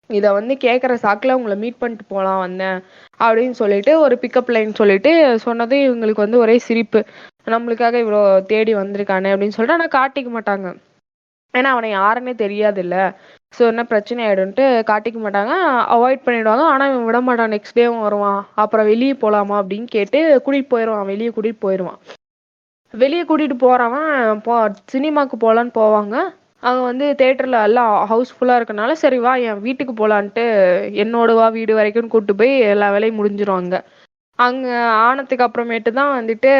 இதை வந்து கேட்குற சாக்கில் உங்களை மீட் பண்ணிட்டு போகலாம் வந்தேன் அப்படின்னு சொல்லிட்டு ஒரு பிக்கப் லைன் சொல்லிட்டு சொன்னது. இவங்களுக்கு வந்து ஒரே சிரிப்பு, நம்மளுக்காக இவ்வளோ தேடி வந்திருக்கானே அப்படின்னு சொல்லிட்டு. ஆனால் காட்டிக்க மாட்டாங்க, ஏன்னா அவனை யாருன்னே தெரியாது இல்லை. ஸோ என்ன பிரச்சனை ஆயிடும்ட்டு காட்டிக்க மாட்டாங்க, அவாய்ட் பண்ணிடுவாங்க. ஆனால் இவன் விட மாட்டான். நெக்ஸ்ட் டேவும் வருவான். அப்புறம் வெளியே போகலாமா அப்படின்னு கேட்டு கூட்டிகிட்டு போயிடுவான். வெளியே கூட்டிகிட்டு போயிடுவான். வெளியே கூட்டிகிட்டு போகிறவன் சினிமாவுக்கு போகலான்னு போவாங்க. அங்கே வந்து தேட்டரில் எல்லாம் ஹவுஸ்ஃபுல்லாக இருக்கனால சரி வா என் வீட்டுக்கு போகலான்ட்டு என்னோட வா வீடு வரைக்கும் கூப்பிட்டு போய் எல்லா வேலையும் முடிஞ்சிருவாங்க. அங்கே ஆனதுக்கு அப்புறமேட்டு தான் வந்துட்டு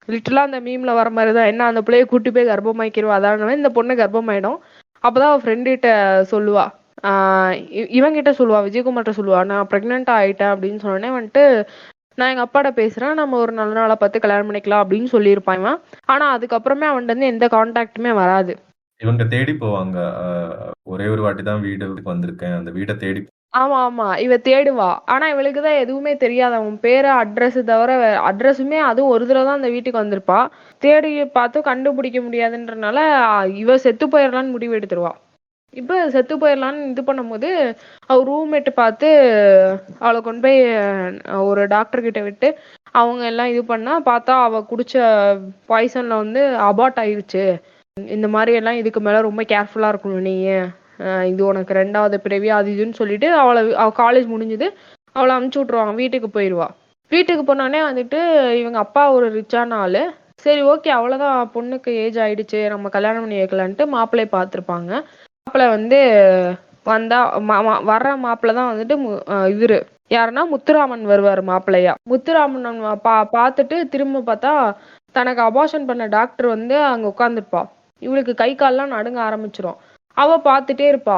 லிட்டரலாக அந்த மீமில் வர மாதிரி தான், என்ன அந்த பிள்ளைய கூட்டி போய் கர்ப்பமாக்கிடுவா. அதான் இந்த பொண்ணு கர்ப்பமாயிடும். அப்போதான் அவள் ஃப்ரெண்டுகிட்ட சொல்லுவா, இவங்கிட்ட சொல்லுவா, விஜயகுமார்கிட்ட சொல்லுவா, நான் ப்ரெக்னென்ட் ஆகிட்டேன் அப்படின்னு சொன்னோடனே வந்துட்டு, நான் எங்கள் அப்பாட்ட பேசுகிறேன், நம்ம ஒரு நல்ல நாளை பார்த்து கல்யாணம் பண்ணிக்கலாம் அப்படின்னு சொல்லியிருப்பான் இவன். ஆனால் அதுக்கப்புறமே அவன்கிட்ட இருந்து எந்த கான்டாக்டுமே வராது. இவங்க தேடி போவாங்க. ஒரே ஒரு வாட்டி தான் வீட்டுக்கு வந்திருக்கேன், அந்த வீட்டை தேடி. ஆமா ஆமா, இவ தேடுவா. ஆனா இவளுக்கு தான் எதுவுமே தெரியாது, அவன் பேரு அட்ரஸ் தவிர அட்ரஸுமே அதுவும் ஒரு தடவை தான் அந்த வீட்டுக்கு வந்திருப்பா. தேடி பார்த்து கண்டுபிடிக்க முடியாதுன்றனால இவ செத்து போயிடலான்னு முடிவு எடுத்துருவா. இப்ப செத்து போயிடலான்னு இது பண்ணும்போது அவ ரூம்மேட்டு பார்த்து அவளை கொண்டு போய் ஒரு டாக்டர் கிட்ட விட்டு அவங்க எல்லாம் இது பண்ணா பார்த்தா அவ குடிச்ச பாய்சன்ல வந்து அபார்ட் ஆயிடுச்சு. இந்த மாதிரி எல்லாம் இதுக்கு மேல ரொம்ப கேர்ஃபுல்லா இருக்கணும் நீ, இது உனக்கு 2வது பிறவி அது இதுன்னு சொல்லிட்டு அவ காலேஜ் முடிஞ்சது அவளை அமுச்சு விட்டுருவாங்க. வீட்டுக்கு போயிடுவா. வீட்டுக்கு போனோடனே வந்துட்டு இவங்க அப்பா ஒரு ரிச்சான ஆளு. சரி ஓகே அவ்வளவுதான், பொண்ணுக்கு ஏஜ் ஆயிடுச்சு, நம்ம கல்யாணம் பண்ணி வைக்கலான்ட்டு மாப்பிள்ளைய பார்த்துருப்பாங்க. மாப்பிள்ளை வந்து வந்தா வர்ற மாப்பிள்ளை தான் வந்துட்டு இவரு யாருன்னா முத்துராமன் வருவாரு மாப்பிள்ளையா. முத்துராமன் பார்த்துட்டு திரும்ப பார்த்தா தனக்கு அபார்ஷன் பண்ண டாக்டர் வந்து அங்க உட்காந்துருப்பா. இவளுக்கு கை கால்லாம் நடுங்க ஆரம்பிச்சிரும். அவ பார்த்துட்டே இருப்பா.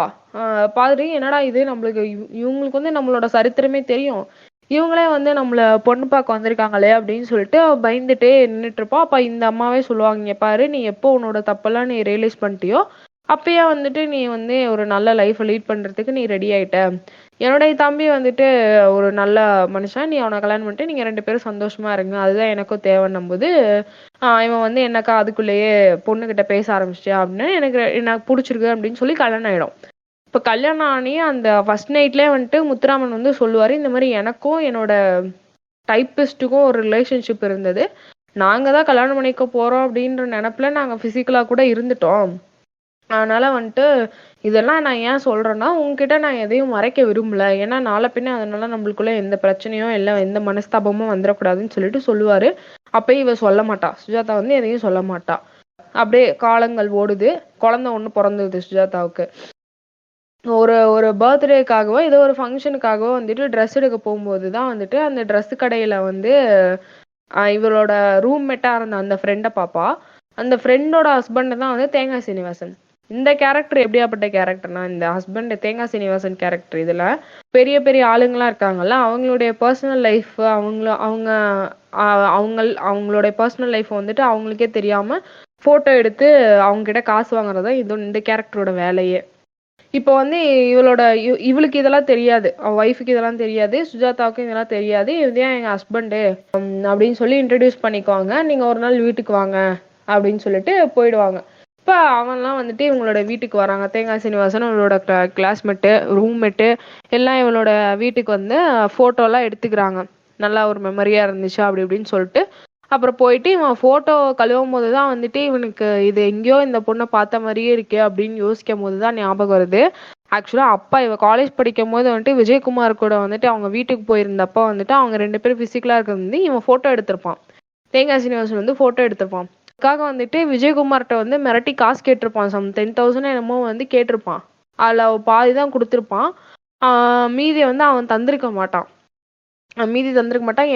பாரு என்னடா இது நம்மளுக்கு இவங்களுக்கு வந்து நம்மளோட சரித்திரமே தெரியும், இவங்களே வந்து நம்மள பொண்ணு பார்க்க வந்திருக்காங்களே அப்படின்னு சொல்லிட்டு அவ பயந்துட்டே நின்றுட்டு இருப்பா. அப்ப இந்த அம்மாவே சொல்லுவாங்க, "இங்க பாரு, நீ எப்போ உன்னோட தப்பெல்லாம் நீ ரியலைஸ் பண்ணிட்டியோ அப்பயே வந்துட்டு நீ வந்து ஒரு நல்ல லைஃப் லீட் பண்றதுக்கு நீ ரெடி ஆயிட்ட. என்னுடைய தம்பி வந்துட்டு ஒரு நல்ல மனுஷன், நீ அவனை கல்யாணம் பண்ணிட்டு நீங்க 2 பேரும் சந்தோஷமா இருங்க, அதுதான் எனக்கும் தேவைன்னும் போது இவன் வந்து என்னக்கா அதுக்குள்ளேயே பொண்ணுகிட்ட பேச ஆரம்பிச்சிட்டியா அப்படின்னு, எனக்கு பிடிச்சிருக்கு அப்படின்னு சொல்லி கல்யாணம் ஆயிடும். இப்ப கல்யாணம் ஆனி அந்த ஃபர்ஸ்ட் நைட்லயே வந்துட்டு முத்துராமன் வந்து சொல்லுவாரு, இந்த மாதிரி எனக்கும் என்னோட டைப்பிஸ்டுக்கும் ஒரு ரிலேஷன்ஷிப் இருந்தது, நாங்க தான் கல்யாணம் பண்ணிக்க போறோம் அப்படின்ற நினைப்புல நாங்க பிசிக்கலா கூட இருந்துட்டோம். அதனால வந்துட்டு இதெல்லாம் நான் ஏன் சொல்றேன்னா, உங்ககிட்ட நான் எதையும் மறைக்க விரும்பல, ஏன்னா நாளை பின்ன அதனால நம்மளுக்குள்ள எந்த பிரச்சனையும் இல்லை, எந்த மனஸ்தாபமும் வந்துடக்கூடாதுன்னு சொல்லிட்டு சொல்லுவாரு. அப்பயும் இவ சொல்ல மாட்டா, சுஜாதா வந்து எதையும் சொல்ல மாட்டா. அப்படியே காலங்கள் ஓடுது, குழந்தை ஒண்ணு பிறந்தது சுஜாதாவுக்கு. ஒரு ஒரு பர்த்டேக்காகவோ ஏதோ ஒரு ஃபங்க்ஷனுக்காகவோ வந்துட்டு ட்ரெஸ் எடுக்க போகும்போது தான் வந்துட்டு அந்த ட்ரெஸ் கடையில வந்து இவளோட ரூம்மேட்டா இருந்த அந்த ஃப்ரெண்டை பாப்பா. அந்த ஃப்ரெண்டோட ஹஸ்பண்ட் தான் வந்து தேங்காய் சீனிவாசன். இந்த கேரக்டர் எப்படியாப்பட்ட கேரக்டர்னா, இந்த ஹஸ்பண்ட் தேங்காய் சீனிவாசன் கேரக்டர் இதுல பெரிய பெரிய ஆளுங்களாம் இருக்காங்கல்ல, அவங்களுடைய பர்சனல் லைஃப் அவங்களுடைய பர்சனல் லைஃப் வந்துட்டு அவங்களுக்கே தெரியாம போட்டோ எடுத்து அவங்க கிட்ட காசு வாங்குறதா இந்த கேரக்டரோட வேலையே. இப்போ வந்து இவளுக்கு இதெல்லாம் தெரியாது, அவ ஒய்ஃபுக்கு இதெல்லாம் தெரியாது, சுஜாதாவுக்கும் இதெல்லாம் தெரியாது. இதுதான் எங்க ஹஸ்பண்டு அப்படின்னு சொல்லி இன்ட்ரடியூஸ் பண்ணிக்குவாங்க. நீங்க ஒரு நாள் வீட்டுக்கு வாங்க அப்படின்னு சொல்லிட்டு போயிடுவாங்க. இப்ப அவன்லாம் வந்துட்டு இவங்களோட வீட்டுக்கு வராங்க. தேங்காய் சீனிவாசன் இவளோட கிளாஸ்மேட்டு, ரூம்மேட்டு எல்லாம் இவளோட வீட்டுக்கு வந்து போட்டோலாம் எடுத்துக்கிறாங்க. நல்லா ஒரு மெமரியா இருந்துச்சு அப்படி இப்படின்னு சொல்லிட்டு அப்புறம் போயிட்டு இவன் போட்டோ கழுவும் போதுதான் வந்துட்டு இவனுக்கு இது எங்கேயோ இந்த பொண்ணை பார்த்த மாதிரியே இருக்கே அப்படின்னு யோசிக்கும் போதுதான் ஞாபகம் வருது. ஆக்சுவலா அப்பா இவ காலேஜ் படிக்கும் போது வந்துட்டு விஜயகுமார் கூட வந்துட்டு அவங்க வீட்டுக்கு போயிருந்தப்ப வந்துட்டு அவங்க 2 பேரும் பிசிக்கலா இருக்கிறது வந்து இவன் போட்டோ எடுத்திருப்பான். தேங்காய் சீனிவாசன் வந்து போட்டோ எடுத்திருப்பான். அதுக்காக வந்துட்டு விஜயகுமார்கிட்ட வந்து மிரட்டி காசு கேட்டிருப்பான். சம் 10,000 என்னமோ வந்து கேட்டிருப்பான். அதுல அவ பாதிதான் கொடுத்திருப்பான். மீதியை வந்து அவன் தந்திருக்க மாட்டான்.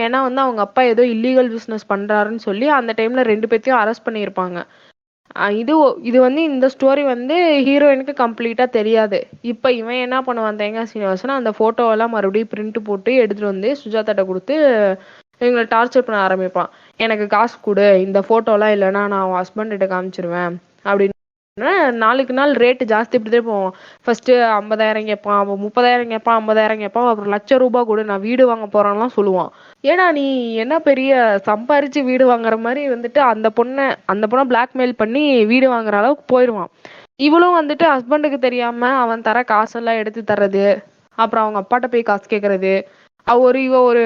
ஏன்னா வந்து அவங்க அப்பா ஏதோ இல்லீகல் பிசினஸ் பண்றாருன்னு சொல்லி அந்த டைம்ல 2 பேத்தையும் அரெஸ்ட் பண்ணியிருப்பாங்க. இது வந்து இந்த ஸ்டோரி வந்து ஹீரோயினுக்கு கம்ப்ளீட்டா தெரியாது. இப்ப இவன் என்ன பண்ணுவான், தேங்காய் சீனிவாசன் அந்த போட்டோவெல்லாம் மறுபடியும் பிரிண்ட் போட்டு எடுத்துட்டு வந்து சுஜாதாட்ட கொடுத்து இவங்களை டார்ச்சர் பண்ண ஆரம்பிப்பான். எனக்கு காசு கொடு, இந்த போட்டோலாம் இல்லைன்னா நான் அவன் ஹஸ்பண்ட் கிட்ட காமிச்சிருவேன் அப்படின்னு. நாளுக்கு நாள் ரேட்டு ஜாஸ்தி இப்படிதான் போவோம். ஃபர்ஸ்ட் 50,000 கேட்பான், அவன் 30,000 கேட்பான், 50,000 கேட்பான், அப்புறம் ₹1,00,000 கொடு நான் வீடு வாங்க போறான்லாம் சொல்லுவான். ஏன்னா நீ என்ன பெரிய சம்பாரிச்சு வீடு வாங்குற மாதிரி வந்துட்டு அந்த பொண்ணை பிளாக்மெயில் பண்ணி வீடு வாங்குற அளவுக்கு போயிடுவான். இவளும் வந்துட்டு ஹஸ்பண்டுக்கு தெரியாம அவன் தர காசெல்லாம் எடுத்து தர்றது, அப்புறம் அவங்க அப்பாட்ட போய் காசு கேட்கறது, இவ ஒரு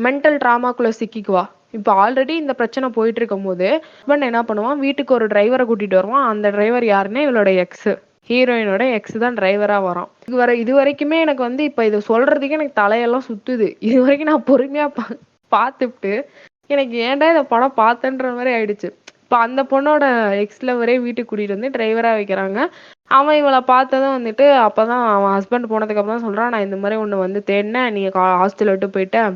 மென்டல் டிராமாக்குள்ள சிக்கிக்குவா. இப்ப ஆல்ரெடி இந்த பிரச்சனை போயிட்டு இருக்கும் போது ஹஸ்பண்ட் என்ன பண்ணுவான், வீட்டுக்கு ஒரு டிரைவரை கூட்டிட்டு வருவான். அந்த டிரைவர் யாருன்னா இவளோட எக்ஸ், ஹீரோயினோட எக்ஸ் தான் டிரைவரா வரான். இது வரைக்குமே எனக்கு வந்து இப்ப இதை சொல்றதுக்கு எனக்கு தலையெல்லாம் சுத்துது. இது வரைக்கும் நான் பொறுமையா பார்த்துட்டு எனக்கு ஏன்டா இந்த படம் பார்த்தேன்ற மாதிரி ஆயிடுச்சு. இப்ப அந்த பொண்ணோட எக்ஸ் லவரே வீட்டுக்கு கூட்டிட்டு வந்து டிரைவரா வைக்கிறாங்க. அவன் இவளை பார்த்ததும் வந்துட்டு அப்பதான் அவன் ஹஸ்பண்ட் போனதுக்கு அப்புறம் தான் சொல்றான், நான் இந்த மாதிரி ஒண்ணு வந்து தேடினேன், நீங்க ஹாஸ்டல் விட்டு போயிட்டேன்,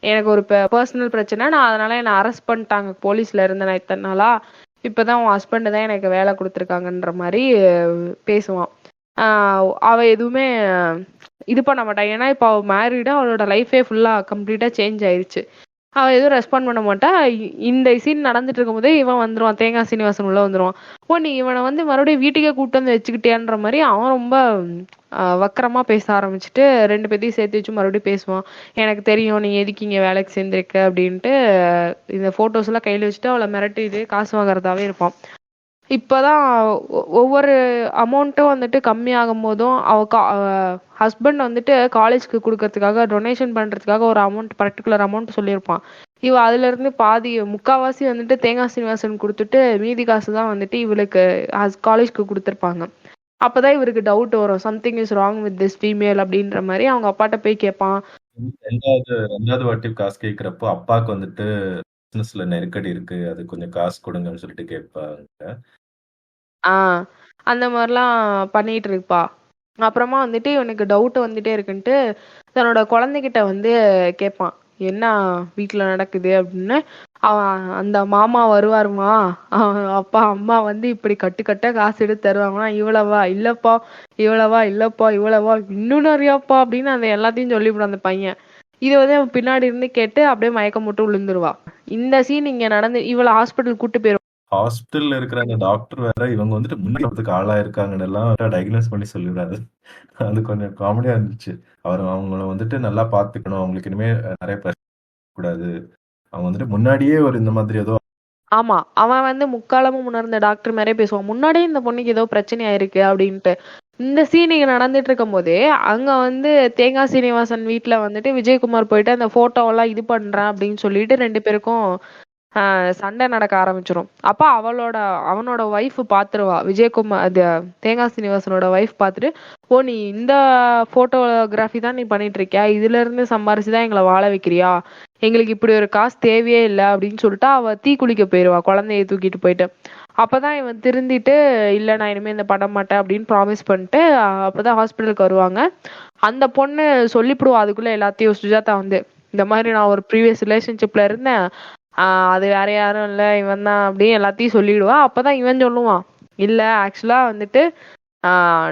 எனக்கு ஒரு பர்சனல் பிரச்சனை, நான் அதனால என்னை அரெஸ்ட் பண்ணிட்டாங்க, போலீஸ்ல இருந்தேன் நான் இத்தனை நாளா, இப்பதான் உன் ஹஸ்பண்ட் தான் எனக்கு வேலை கொடுத்துருக்காங்கன்ற மாதிரி பேசுவான். அவ எதுவுமே இது பண்ண மாட்டான். ஏன்னா இப்ப அவ மேரிடு, அவளோட லைஃபே ஃபுல்லா கம்ப்ளீட்டா சேஞ்ச் ஆயிடுச்சு. அவ எதுவும் ரெஸ்பாண்ட் பண்ண மாட்டா. இந்த சீன் நடந்துட்டு இருக்கும் போதே இவன் வந்துருவான், தேங்காய் சீனிவாசன் உள்ள வந்துருவான். நீ இவனை வந்து மறுபடியும் வீட்டுக்கே கூப்பிட்டு வந்து வச்சுக்கிட்டியான்ற மாதிரி அவன் ரொம்ப வக்கரமா பேச ஆரம்பிச்சுட்டு 2 பேத்தையும் சேர்த்து வச்சு மறுபடியும் பேசுவான். எனக்கு தெரியும் நீ எதுக்கு இங்க வேலைக்கு சேர்ந்திருக்க அப்படின்ட்டு இந்த போட்டோஸ் எல்லாம் கையில வச்சுட்டு அவளை மிரட்டிட்டு காசு வாங்குறதாவே இருப்பான். இப்பதான் ஒவ்வொரு அமௌண்ட்டும் வந்துட்டு கம்மியாகும் போதும் ஹஸ்பண்ட் வந்துட்டு காலேஜ்க்கு கொடுக்கறதுக்காக டொனேஷன் பண்றதுக்காக ஒரு பர்டிகுலர் அமௌண்ட் சொல்லியிருப்பான். இவ அதுல இருந்து முக்காவாசி வந்துட்டு தேங்காய் சீனிவாசன் கொடுத்துட்டு மீதி காசு தான் வந்துட்டு இவளுக்கு காலேஜ்க்கு கொடுத்துருப்பாங்க. அப்பதான் இவருக்கு டவுட் வரும், something is wrong with this female அப்படின்ற மாதிரி அவங்க அப்பாட்ட போய் கேட்பான். ரெண்டாவது வாட்டி காசு கேட்கிறப்போ அப்பாவுக்கு வந்துட்டு பிசினஸ்ல நெருக்கடி இருக்கு, அது கொஞ்சம் காசு கொடுங்கன்னு சொல்லிட்டு கேட்பாங்க. அந்த மாதிரிலாம் பண்ணிட்டு இருப்பா. அப்புறமா வந்துட்டு இவனுக்கு டவுட் வந்துட்டே இருக்குன்ட்டு தன்னோட குழந்தைகிட்ட வந்து கேட்பான், என்ன வீட்டுல நடக்குது அப்படின்னு. அந்த மாமா வருவாருமா, அப்பா அம்மா வந்து இப்படி கட்டு கட்டா காசு எடுத்து தருவாங்கன்னா, இவ்வளவா இல்லப்பா, இவ்வளவா இல்லப்பா, இவ்வளவா இன்னும் நிறையாப்பா அப்படின்னு அந்த எல்லாத்தையும் சொல்லிவிடும் அந்த பையன். இதை வந்து அவன் பின்னாடி இருந்து கேட்டு அப்படியே மயக்கம் போட்டு விழுந்துருவா. இந்த சீன் இங்க நடந்து இவளை ஹாஸ்பிட்டல் கூட்டு போயிருவா. ஹாஸ்பிட்டல்ல இருக்கிற அந்த டாக்டர் வேற இவங்க வந்துட்டு முன்னாடி ஆளாயிருக்காங்கன்னு எல்லாம் டயக்னோஸ் பண்ணி சொல்லிடுறாரு. அது கொஞ்சம் காமெடியா இருந்துச்சு. அவங்கள வந்துட்டு நல்லா பாத்துக்கணும், அவங்களுக்கு இனிமே நிறைய பிரச்சனை கூடாது, அவங்க வந்துட்டு முன்னாடியே ஒரு இந்த மாதிரி ஏதோ. ஆமா, அவன் வந்து முக்காலமும் உணர்ந்த டாக்டர் மாதிரியே பேசுவான். முன்னாடியே இந்த பொண்ணுக்கு ஏதோ பிரச்சனை ஆயிருக்கு அப்படின்ட்டு. இந்த சீன் இங்க நடந்துட்டு இருக்கும் போதே அங்க வந்து தேங்காய் சீனிவாசன் வீட்டுல வந்துட்டு விஜயகுமார் போயிட்டு அந்த போட்டோ எல்லாம் இது பண்றேன் அப்படின்னு சொல்லிட்டு 2 பேருக்கும் சண்டை நடக்க ஆரம்பிச்சிரும். அப்ப அவனோட ஒய்ஃப் பாத்துருவா. விஜயகுமார் அது தேங்காய் சீனிவாசனோட ஒய்ஃப் பாத்துட்டு, ஓ நீ இந்த போட்டோகிராஃபி தான் நீ பண்ணிட்டு இருக்கியா, இதுல இருந்து சம்பாரிச்சுதான் எங்களை வாழ வைக்கிறியா, எங்களுக்கு இப்படி ஒரு காசு தேவையே இல்லை அப்படின்னு சொல்லிட்டு அவ தீ குளிக்க போயிருவா குழந்தைய தூக்கிட்டு போயிட்டு. அப்பதான் இவன் திருந்திட்டு, இல்ல நான் இனிமே இந்த பண்ண மாட்டேன் அப்படின்னு ப்ராமிஸ் பண்ணிட்டு அப்பதான் ஹாஸ்பிட்டலுக்கு வருவாங்க. அந்த பொண்ணு சொல்லிவிடுவா அதுக்குள்ள எல்லாத்தையும். சுஜாதா வந்து இந்த மாதிரி நான் ஒரு ப்ரீவியஸ் ரிலேஷன்ஷிப்ல இருந்தேன், அது வேற யாரும் இல்ல இவன் தான் அப்படின்னு எல்லாத்தையும் சொல்லிடுவா. அப்பதான் இவன் சொல்லுவான், இல்ல ஆக்சுவலா வந்துட்டு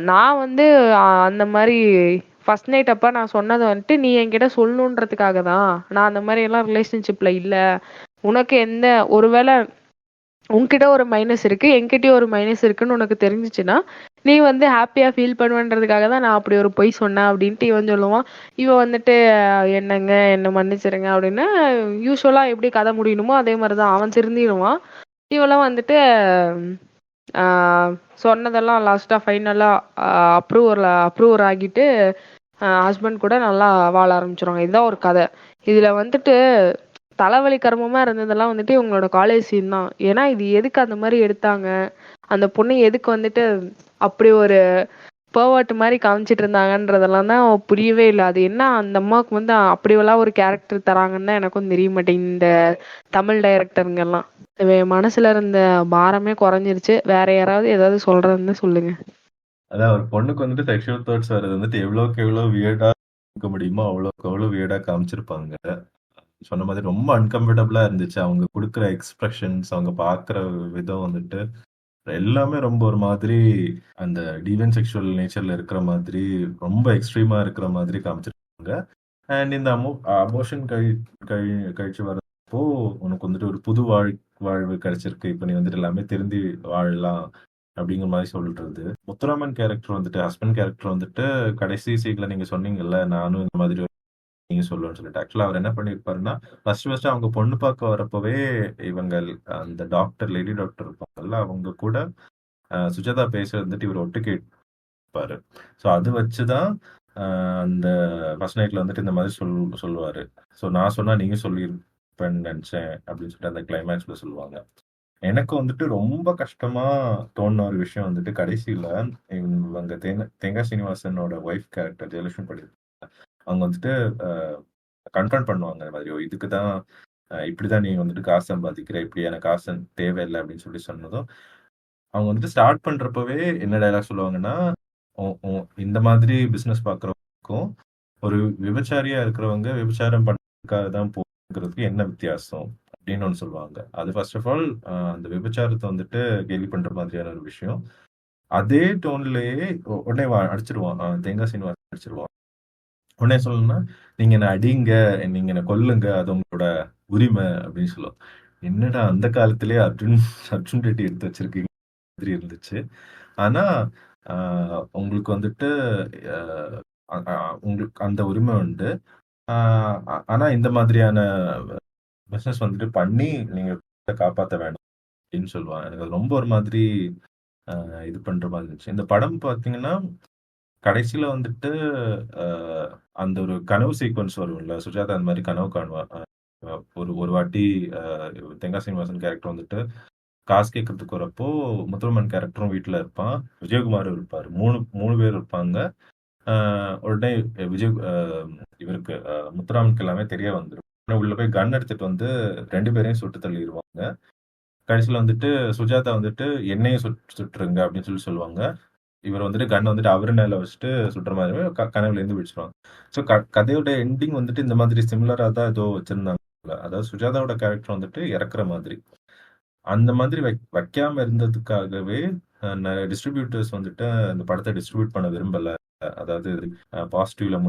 நான் வந்து அந்த மாதிரி ஃபர்ஸ்ட் நைட் அப்ப நான் சொன்னது வந்துட்டு நீ என்கிட்ட சொல்லணுன்றதுக்காக தான். நான் அந்த மாதிரி எல்லாம் ரிலேஷன்ஷிப்ல இல்ல. உனக்கு எந்த ஒருவேளை உன்கிட்ட ஒரு மைனஸ் இருக்கு, என்கிட்டயும் ஒரு மைனஸ் இருக்குன்னு உனக்கு தெரிஞ்சிச்சுன்னா நீ வந்து ஹாப்பியா ஃபீல் பண்ணுவேன்றதுக்காக தான் நான் அப்படி ஒரு பொய் சொன்னேன் அப்படின்ட்டு இவன் சொல்லுவான். இவன் வந்துட்டு என்னங்க என்ன மன்னிச்சிருங்க அப்படின்னு யூஸ்வலா எப்படி கதை முடியணுமோ அதே மாதிரிதான் அவன் திருந்திடுவான். இவெல்லாம் வந்துட்டு சொன்னதெல்லாம் லாஸ்டா ஃபைனலா அப்ரூவர் ஆகிட்டு ஹஸ்பண்ட் கூட நல்லா வாழ ஆரம்பிச்சிருவாங்க. இதுதான் ஒரு கதை. இதுல வந்துட்டு தலைவலி கர்மமா இருந்ததெல்லாம் வந்துட்டு இவங்களோட காலேஜ் சீன் தான். ஏன்னா இது எதுக்கு அந்த மாதிரி எடுத்தாங்க, அந்த பொண்ணு எதுக்கு வந்துட்டு அப்படி ஒரு பர்வர்ட் மாதிரி காமிச்சிட்டு இருந்தாங்கன்றதெல்லாம் தான் புரியவே இல்லை. அது என்ன அந்த அம்மாவுக்கு வந்து அப்படியெல்லாம் ஒரு கேரக்டர் தராங்கன்னு தான் எனக்கும் தெரிய மாட்டேங்குது இந்த தமிழ் டைரக்டருங்கெல்லாம். மனசுல இருந்த பாரமே குறைஞ்சிருச்சு. வேற யாராவது ஏதாவது சொல்றதுன்னு சொல்லுங்க. அதான் ஒரு பொண்ணுக்கு வந்துட்டு செக்ஷுவல் தாட்ஸ் வர்றது வந்துட்டு எவ்வளவுக்கு எவ்வளவு வியர்டா இருக்க முடியுமோ அவ்வளவுக்கு அவ்வளவு வியர்டா காமிச்சிருப்பாங்க. சொன்ன மாதிரி ரொம்ப அன்கம்ஃபர்டபுளா இருந்துச்சு. அவங்க கொடுக்குற எக்ஸ்பிரஷன்ஸ், அவங்க பாக்குற விதம் வந்துட்டு எல்லாமே ரொம்ப ஒரு மாதிரி அந்த டிவன் செக்ஷுவல் நேச்சர்ல இருக்கிற மாதிரி ரொம்ப எக்ஸ்ட்ரீமா இருக்கிற மாதிரி காமிச்சிருக்காங்க. அண்ட் இந்த அபோஷன் கழிச்சு வரப்போ உனக்கு வந்துட்டு ஒரு புது வாழ்வு கிடைச்சிருக்கு, இப்ப நீ வந்துட்டு எல்லாமே திருந்தி வாழலாம் அப்படிங்கிற மாதிரி சொல்றது. முத்துராமன் கேரக்டர் வந்துட்டு ஹஸ்பண்ட் கேரக்டர் வந்துட்டு கடைசி சீக்ல நீங்க சொன்னீங்கல்ல, நானும் இந்த மாதிரி நீங்க சொல்லுன்னு சொல்லிட்டு ஆக்சுவலா அவர் என்ன பண்ணிருப்பாருன்னா, ஃபர்ஸ்ட் அவங்க பொண்ணு பார்க்க வரப்பவே இவங்க அந்த டாக்டர் லேடி டாக்டர் இருப்பாங்கல்ல, அவங்க கூட சுஜாதா பேசுறது வந்துட்டு இவர் ஒட்டு கேட்பாரு. ஸோ அது வச்சுதான் அந்த ஃபர்ஸ்ட் நைட்ல வந்துட்டு இந்த மாதிரி சொல்லுவாரு. ஸோ நான் சொன்னா நீங்க சொல்லியிருப்பேன்னு நினைச்சேன் அப்படின்னு சொல்லிட்டு அந்த கிளைமேக்ஸ்ல சொல்லுவாங்க. எனக்கு வந்துட்டு ரொம்ப கஷ்டமா தோணுன ஒரு விஷயம் வந்துட்டு கடைசியில இவங்க தேங்காய் சீனிவாசனோட ஒய்ஃப் கேரக்டர் ஜெயலட்சுமி பண்ணிருப்பாங்க. அவங்க வந்துட்டு கன்ஃபர்ம் பண்ணுவாங்க இந்த மாதிரி, இதுக்குதான் இப்படிதான் நீ வந்துட்டு காசு சம்பாதிக்கிற, இப்படியான காசு தேவையில்லை அப்படின்னு சொல்லி சொன்னதும் அவங்க வந்துட்டு ஸ்டார்ட் பண்றப்பவே என்ன டைலாக் சொல்லுவாங்கன்னா, இந்த மாதிரி பிசினஸ் பாக்குறவங்களுக்கும் ஒரு விபச்சாரியா இருக்கிறவங்க விபச்சாரம் பண்றதுக்காக தான் போகிறதுக்கு என்ன வித்தியாசம் அப்படின்னு ஒன்று சொல்லுவாங்க. அது ஃபர்ஸ்ட் ஆஃப் ஆல் அந்த விபச்சாரத்தை வந்துட்டு கேலி பண்ற மாதிரியான ஒரு விஷயம். அதே டோன்லயே உடனே அடிச்சிருவான், தேங்காய் சீனிவாசன் அடிச்சிருவான். உடனே சொல்லணும்னா, நீங்க என்ன அடிங்க, நீங்க என்ன கொல்லுங்க, அது உங்களோட உரிமை அப்படின்னு சொல்லுவோம். என்னடா அந்த காலத்திலேயே அர்ஜுன் ரெட்டி எடுத்து வச்சிருக்கீங்க மாதிரி இருந்துச்சு. ஆனா உங்களுக்கு வந்துட்டு உங்களுக்கு அந்த உரிமை உண்டு. ஆனா இந்த மாதிரியான பிசினஸ் வந்துட்டு பண்ணி நீங்க காப்பாற்ற வேண்டாம் அப்படின்னு சொல்லுவாங்க. எனக்கு அது ரொம்ப ஒரு மாதிரி இது பண்ற மாதிரி இருந்துச்சு. இந்த படம் பாத்தீங்கன்னா கடைசியில வந்துட்டு அந்த ஒரு கனவு சீக்வன்ஸ் வரும்ல, சுஜாதா அந்த மாதிரி கனவு காணுவா. ஒரு வாட்டி தேங்காய் சீனிவாசன் கேரக்டர் வந்துட்டு காசு கேட்கறதுக்கு வரப்போ முத்துராமன் கேரக்டரும் வீட்டுல இருப்பான், விஜயகுமாரும் இருப்பாரு, மூணு பேர் இருப்பாங்க. உடனே இவருக்கு முத்துராமனுக்கு எல்லாமே தெரிய வந்துடும். உள்ள போய் கன் எடுத்துட்டு வந்து 2 பேரையும் சுட்டு தள்ளிடுவாங்க. கடைசியில வந்துட்டு சுஜாதா வந்துட்டு என்னையும் சுட்டுருங்க அப்படின்னு சொல்லுவாங்க. இவர் வந்துட்டு கன் வந்துட்டு அவரு மேல வச்சுட்டு சுட்டுற மாதிரி கனவுல இருந்து விழிச்சிருவாங்க. ஸோ கதையோட எண்டிங் வந்துட்டு இந்த மாதிரி சிமிலரா தான் ஏதோ வச்சிருந்தாங்க. அதாவது சுஜாதாவோட கேரக்டர் வந்துட்டு இறக்குற மாதிரி. அந்த மாதிரி வைக்காம இருந்ததுக்காகவே நிறைய டிஸ்ட்ரிபியூட்டர்ஸ் வந்துட்டு அந்த படத்தை டிஸ்ட்ரிபியூட் பண்ண விரும்பல. அதாவது பாசிட்டிவ்ல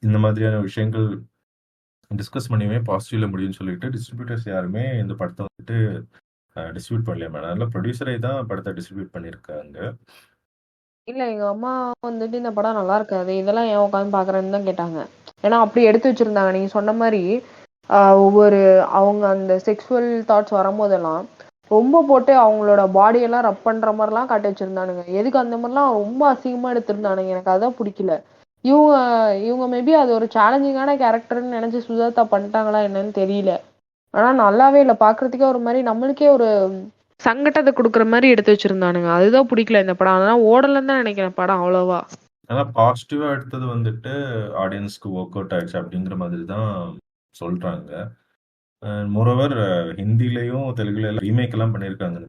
இந்த மாதிரியான விஷயங்கள் டிஸ்கஸ் பண்ணியுமே பாசிட்டிவ்ல முடியும்னு சொல்லிட்டு டிஸ்ட்ரிபியூட்டர்ஸ் யாருமே இந்த படத்தை வந்துட்டு டிஸ்ட்ரிபியூட் பண்ணலையா மேடம்? அதனால ப்ரொடியூசரே தான் படத்தை டிஸ்ட்ரிபியூட் பண்ணியிருக்காங்க. இல்ல எங்க அம்மா வந்துட்டு இந்த படம் நல்லா இருக்காது, இதெல்லாம் ஏன் உட்காந்து பாக்குறேன்னு தான் கேட்டாங்க. ஏன்னா அப்படி எடுத்து வச்சிருந்தாங்க. நீங்க சொன்ன மாதிரி ஒவ்வொரு அவங்க அந்த செக்ஷுவல் தாட்ஸ் வரும்போதெல்லாம் ரொம்ப போட்டு அவங்களோட பாடியெல்லாம் ரப் பண்ற மாதிரிலாம் காட்டி வச்சிருந்தானுங்க. எதுக்கு அந்த மாதிரிலாம் ரொம்ப அசிங்கமா எடுத்திருந்தானுங்க, எனக்கு அதான் பிடிக்கல. இவங்க இவங்க மேபி அது ஒரு சேலஞ்சிங்கான கேரக்டர்னு நினைச்சு சுஜாதா பண்ணிட்டாங்களா என்னன்னு தெரியல. ஆனா நல்லாவே இல்லை, பாக்குறதுக்கே ஒரு மாதிரி நம்மளுக்கே ஒரு சங்கட்டத்தை கொடுக்குற மாதிரி எடுத்து வச்சிருந்தானுங்க. அதுதான் பிடிக்கல இந்த படம். அதெல்லாம் ஓடலன்னு தான் நினைக்கிறேன் படம் அவ்வளவா. ஆனா பாசிட்டிவா எடுத்தது வந்துட்டு ஆடியன்ஸ்க்கு ஒர்க் அவுட் ஆயிடுச்சு அப்படிங்கிற மாதிரி தான் சொல்றாங்க. மோரோவர் ஹிந்திலையும் தெலுங்குல ரீமேக் எல்லாம் பண்ணியிருக்காங்க.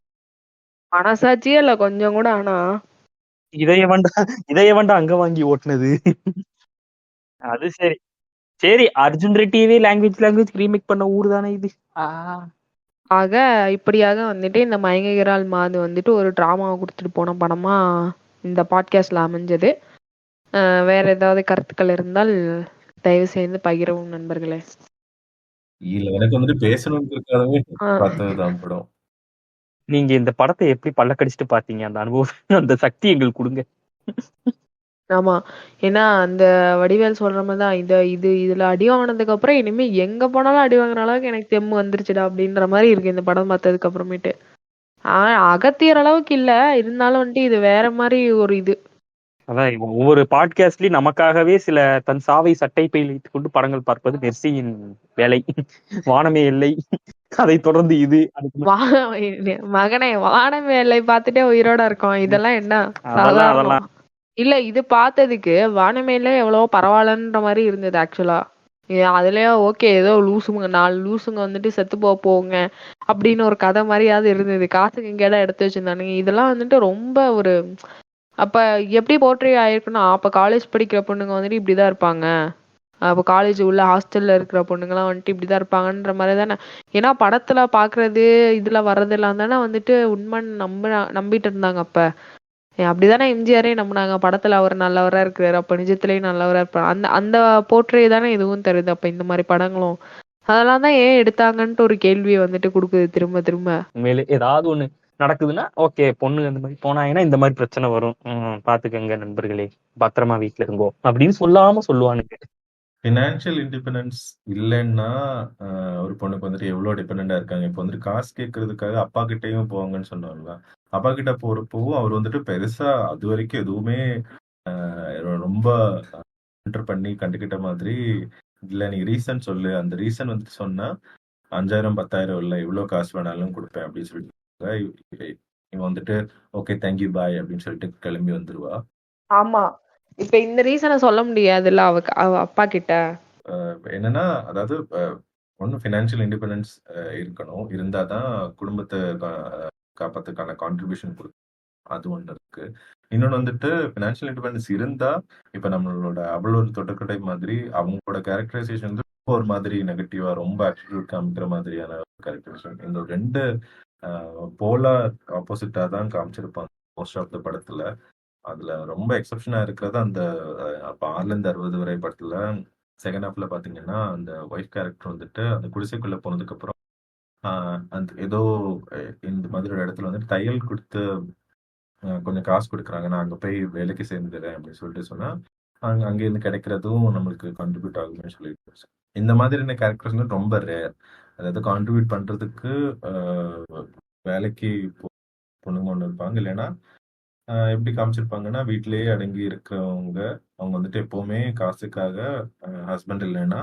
மனசாட்சியே இல்ல கொஞ்சம் கூட. ஆனா இதைய வேண்டா அங்க வாங்கி ஓட்டுனது. அது சரி சரி, அர்ஜுன் ரெட்டியவே லாங்குவேஜ் ரீமேக் பண்ண ஊர் தானே இது. ஆக இப்படியாக வந்துட்டு இந்த மயங்குகிறாள் மாது வந்துட்டு ஒரு டிராமாவை கொடுத்துட்டு போன படமா இந்த பாட்காஸ்ட்ல அமைஞ்சது. வேற ஏதாவது கருத்துக்கள் இருந்தால் தயவு செய்து பகிரவும் நண்பர்களே. இல்ல எனக்கு வந்துட்டு பேசணுங்கிறதுக்காகவே பார்த்ததுதான் படம். நீங்க இந்த படத்தை எப்படி பல்லக்கடிச்சிட்டு பாத்தீங்க? அந்த அனுபவம், அந்த சக்தி எங்களுக்கு கொடுங்க. ஆமா, ஏன்னா அந்த வடிவேல் சொல்ற மாதிரிதான் இதுல அடி வாங்கினதுக்கு அப்புறம் இனிமே எங்க போனாலும் அடி வாங்குற அளவுக்கு எனக்கு தெம்பு வந்துருச்சுடா அப்படின்ற மாதிரி இருக்கு இந்த படம் பார்த்ததுக்கு அப்புறமேட்டு. அகத்தியர் அளவுக்கு இல்ல, இருந்தாலும் வந்துட்டு இது வேற மாதிரி ஒரு இது. அதான் ஒவ்வொரு பாட்காஸ்ட்லயும் நமக்காகவே சில தன் சாவை சட்டை பையில் வைத்துக் கொண்டு படங்கள் பார்ப்பது மெர்சியின் வேலை. வானமே இல்லை, அதை தொடர்ந்து இது. மகனே வானமே இல்லை பார்த்துட்டே உயிரோட இருக்கோம், இதெல்லாம் என்ன சாதாரணம் இல்ல. இது பார்த்ததுக்கு வானமேல எவ்வளவோ பரவாயில்லன்ற மாதிரி இருந்தது ஆக்சுவலா. அதுலயே ஓகே, ஏதோ லூசுங்க 4 லூசுங்க வந்துட்டு செத்து போங்க அப்படின்னு ஒரு கதை மாதிரியாவது இருந்தது. காசுக்கு இங்கேடா எடுத்து வச்சிருந்தானுங்க. இதெல்லாம் வந்துட்டு ரொம்ப ஒரு அப்ப எப்படி போர்ட்ரே ஆயிருக்குன்னா, அப்ப காலேஜ் படிக்கிற பொண்ணுங்க வந்துட்டு இப்படிதான் இருப்பாங்க, அப்ப காலேஜ் உள்ள ஹாஸ்டல்ல இருக்கிற பொண்ணுங்கலாம் வந்துட்டு இப்படிதான் இருப்பாங்கன்ற மாதிரி தானே. ஏன்னா படத்துல பாக்குறது இதுல வர்றதெல்லாம் தானே வந்துட்டு உண்மைன்னு நம்பிட்டு இருந்தாங்க அப்ப. அப்படிதானே எம்ஜிஆரே நம்பினாங்க, படத்துல அவர் நல்லவரா இருக்கிறாரு, அப்ப நிஜத்திலேயும் நல்லவரா இருப்பாரு. அந்த அந்த போர்ட்ரே தானே இதுவும் தருது. அப்ப இந்த மாதிரி படங்களும் அதெல்லாம் தான் ஏன் எடுத்தாங்கன்ட்டு ஒரு கேள்வியை வந்துட்டு கொடுக்குது திரும்ப திரும்ப. உண்மையிலே ஏதாவது ஒண்ணு நடக்குதுன்னா ஓகே, பொண்ணு அந்த மாதிரி போனாங்கன்னா இந்த மாதிரி பிரச்சனை வரும், பாத்துக்கங்க நண்பர்களே, பத்திரமா வீட்டுல இருங்கோ அப்படின்னு சொல்லுவானுங்க. ஃபினான்ஷியல் இண்டிபெண்டன்ஸ் இல்லைன்னா ஒரு பொண்ணுக்கு வந்துட்டு எவ்வளோ டிபெண்டா இருக்காங்க. இப்போ வந்துட்டு காசு கேட்கறதுக்காக அப்பா கிட்டேயும் போவாங்கன்னு சொன்னாங்க. அப்பா கிட்ட போறப்பவும் அவர் வந்துட்டு பெருசா அது வரைக்கும் எதுவுமே ரொம்ப என்டர் பண்ணி கண்டுகிட்ட மாதிரி இல்ல. நீ ரீசன் சொல்லு, அந்த ரீசன் வந்துட்டு சொன்னா 5000 10,000 இல்ல எவ்வளவு காசு வேணாலும் கொடுப்பேன் அப்படின்னு சொல்லிட்டு இவன் வந்துட்டு ஓகே தேங்க்யூ பாய் அப்படின்னு சொல்லிட்டு கிளம்பி வந்துருவா. ஆமா, இப்ப இந்த ரீசனை சொல்ல முடியாதுல்ல அவ அப்பா கிட்ட. என்னன்னா அதாவது ஒன்னும் ஃபினான்ஷியல் இண்டிபெண்டன்ஸ் இருக்கணும், இருந்தாதான் குடும்பத்தை காப்பாத்துக்கான கான்ட்ரிபியூஷன் கொடுக்கும், அது ஒண்ணு இருக்கு. இன்னொன்னு வந்துட்டு ஃபினான்ஷியல் இண்டிபெண்டன்ஸ் இருந்தா இப்ப நம்மளோட அவ்வளோ ஒரு தொட்டக்கட்டை மாதிரி அவங்களோட கேரக்டரைசேஷன் வந்து ஒரு மாதிரி நெகட்டிவா ரொம்ப ஆட்டிடியூட் காமிக்கிற மாதிரியான கேரக்டரைசேஷன். இந்த 2 போலார் ஆப்போசிட்டா தான் காமிச்சிருப்பாங்க மோஸ்ட் ஆஃப் த படத்துல. அதுல ரொம்ப எக்ஸப்ஷனா இருக்கிறது அந்த 6ல இருந்து 60 வரை படத்துல செகண்ட் ஹாஃப்ல பாத்தீங்கன்னா அந்த ஒய்ஃப் கேரக்டர் வந்துட்டு அந்த குடிசைக்குள்ள போனதுக்கு அப்புறம் அந்த ஏதோ இந்த மாதிரி ஒரு இடத்துல வந்துட்டு தையல் கொடுத்து கொஞ்சம் காசு கொடுக்குறாங்க, நான் அங்க போய் வேலைக்கு சேர்ந்துடுறேன் அப்படின்னு சொல்லிட்டு சொன்னா அங்கேருந்து கிடைக்கிறதும் நம்மளுக்கு கான்ட்ரிபியூட் ஆகுதுன்னு சொல்லிட்டு இந்த மாதிரியான கேரக்டர்ஸ் வந்து ரொம்ப ரேர். அதாவது கான்ட்ரிபியூட் பண்றதுக்கு வேலைக்கு பொண்ணுங்க ஒன்று இருப்பாங்க, இல்லைன்னா எப்படி காமிச்சிருப்பாங்கன்னா வீட்டிலேயே அடங்கி இருக்கிறவங்க அவங்க வந்துட்டு எப்பவுமே காசுக்காக ஹஸ்பண்ட் இல்லைன்னா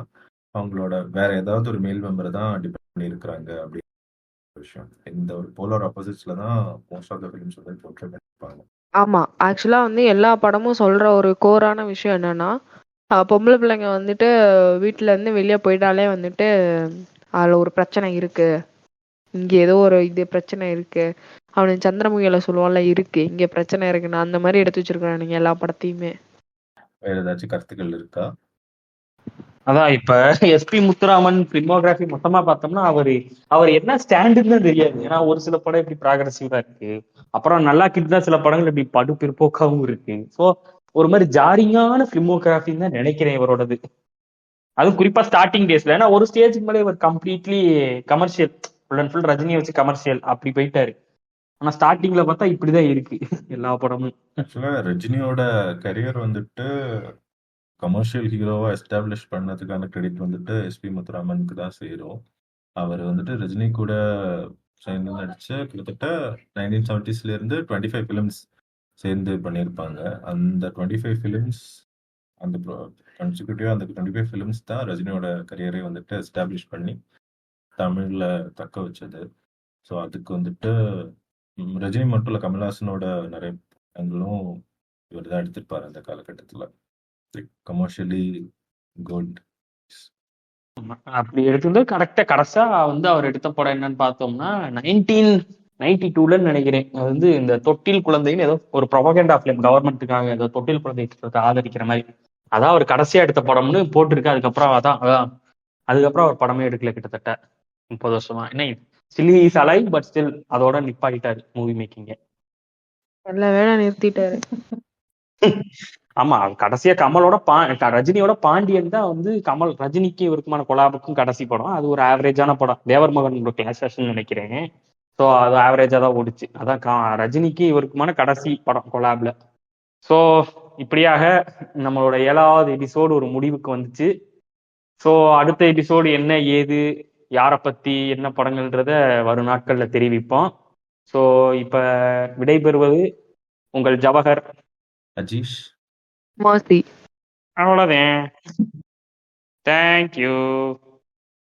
அவங்களோட வேற ஏதாவது ஒரு மேல் மெம்பரை தான் டிபெண்ட் பண்ணி இருக்கிறாங்க அப்படின்ற விஷயம். இந்த ஒரு போலார் ஆப்போசிட்ஸ்ல தான் மோஸ்ட் ஆஃப் த ஃபிலிம்ஸ் வந்து போர்ட்ரே பண்ணிருப்பாங்க. ஆமா, ஆக்சுவலா வந்து எல்லா படமும் சொல்ற ஒரு கோரான விஷயம் என்னன்னா, பொம்பளை பிள்ளைங்க வந்துட்டு வீட்டுல இருந்து வெளியே போயிட்டாலே வந்துட்டு அதுல ஒரு பிரச்சனை இருக்கு, இங்க ஏதோ ஒரு பிரச்சனை இருக்கு, அவனுக்கு சந்திரமுகியில சொல்லுவான்ல இருக்கு இங்க பிரச்சனை இருக்குன்னு, அந்த மாதிரி எடுத்து வச்சிருக்கானுங்க எல்லா படத்தையுமே. வேற ஏதாச்சும் கருத்துக்கள் இருக்கா? அதான் இப்ப எஸ்பி முத்துராமன் பிலிமோகிராஃபி மொத்தமா பார்த்தோம்னா அவர் என்ன ஸ்டாண்டுன்னு தெரியாது. ஏன்னா ஒரு சில படம் இப்படி ப்ராகிரசிவா இருக்கு, அப்புறம் நல்லா கிட்டா சில படங்கள் இப்படி படு பிற்போக்காவும் இருக்கு. ஸோ ஒரு மாதிரி ஜாரிங்கான பிலிமோகிராஃபின்னு தான் நினைக்கிறேன் இவரோடது. அதுவும் குறிப்பா ஸ்டார்டிங் டேஸ்ல. ஏன்னா ஒரு ஸ்டேஜுக்கு மேலே இவர் completely commercial, full and full ரஜினியை வச்சு கமர்ஷியல் அப்படி போயிட்டாரு. ஆனா ஸ்டார்டிங்ல பார்த்தா இப்படிதான் இருக்கு எல்லா படமும். ஆக்சுவலா ரஜினியோட கரியர் வந்துட்டு கமர்ஷியல் ஹீரோவா எஸ்டாப்ளிஷ் பண்ணதுக்கான கிரெடிட் வந்துட்டு எஸ்பி முத்துராமனுக்கு தான் சேரும். அவர் வந்துட்டு ரஜினி கூட சேர்ந்து நடிச்ச கிட்டத்தட்ட 1970s இருந்து 25 ஃபிலிம்ஸ் சேர்ந்து பண்ணியிருப்பாங்க. அந்த 25 ஃபிலிம்ஸ் அந்த கன்சிக்யூட்டிவா அந்த 25 ஃபிலிம்ஸ் தான் ரஜினியோட கரியரை வந்துட்டு எஸ்டாப்ளிஷ் பண்ணி தமிழ்ல தக்க வச்சது. ஸோ அதுக்கு வந்துட்டு ரஜினி மட்டும் இல்லை, கமல்ஹாசனோட நிறைய படங்களும் இவர் தான் எடுத்திருப்பாரு அந்த காலகட்டத்தில். Commercially good. அப்படி எடுத்திருந்தா கரெக்டா கடைசா வந்து அவர் எடுத்த படம் என்னன்னு பார்த்தோம்னா 1992 நினைக்கிறேன். அது வந்து இந்த தொட்டில் குழந்தைன்னு ஏதோ ஒரு ப்ரொபகண்டா ஃபிலிம், கவர்மெண்ட்டுக்காக ஏதோ தொட்டில் குழந்தை ஆதரிக்கிற மாதிரி. அதான் அவர் கடைசியா எடுத்த படம்னு போட்டிருக்கு. அதுக்கப்புறம் அதுக்கப்புறம் அவர் படமே எடுக்கல கிட்டத்தட்ட 30 வருஷமா. என்ன still is alive but still அதோட நிப்பாட்டிட்டாரு மூவி மேக்கிங்க. நல்ல வேலை நிறுத்திட்டாரு. ஆமா, கடைசியா கமலோட ரஜினியோட பாண்டியன் தான் வந்து கமல் ரஜினிக்கு இவருக்குமான கொலாபுக்கும் கடைசி படம். அது ஒரு ஆவரேஜான படம், தேவர் மகன் ஒரு கிளாஸ் நினைக்கிறேன். ஸோ அது ஆவரேஜா தான் ஓடிச்சு. அதான் ரஜினிக்கு இவருக்குமான கடைசி படம் கொலாப்ல. ஸோ இப்படியாக நம்மளோட 7வது எபிசோடு ஒரு முடிவுக்கு வந்துச்சு. ஸோ அடுத்த எபிசோடு என்ன ஏது, யாரை பத்தி என்ன படங்கள்ன்றத வரும் நாட்கள்ல தெரிவிப்போம். ஸோ இப்ப விடைபெறுவது உங்கள் ஜவஹர், அஜீஷ், மோசி. அவ்வளோதான். தேங்க்யூ.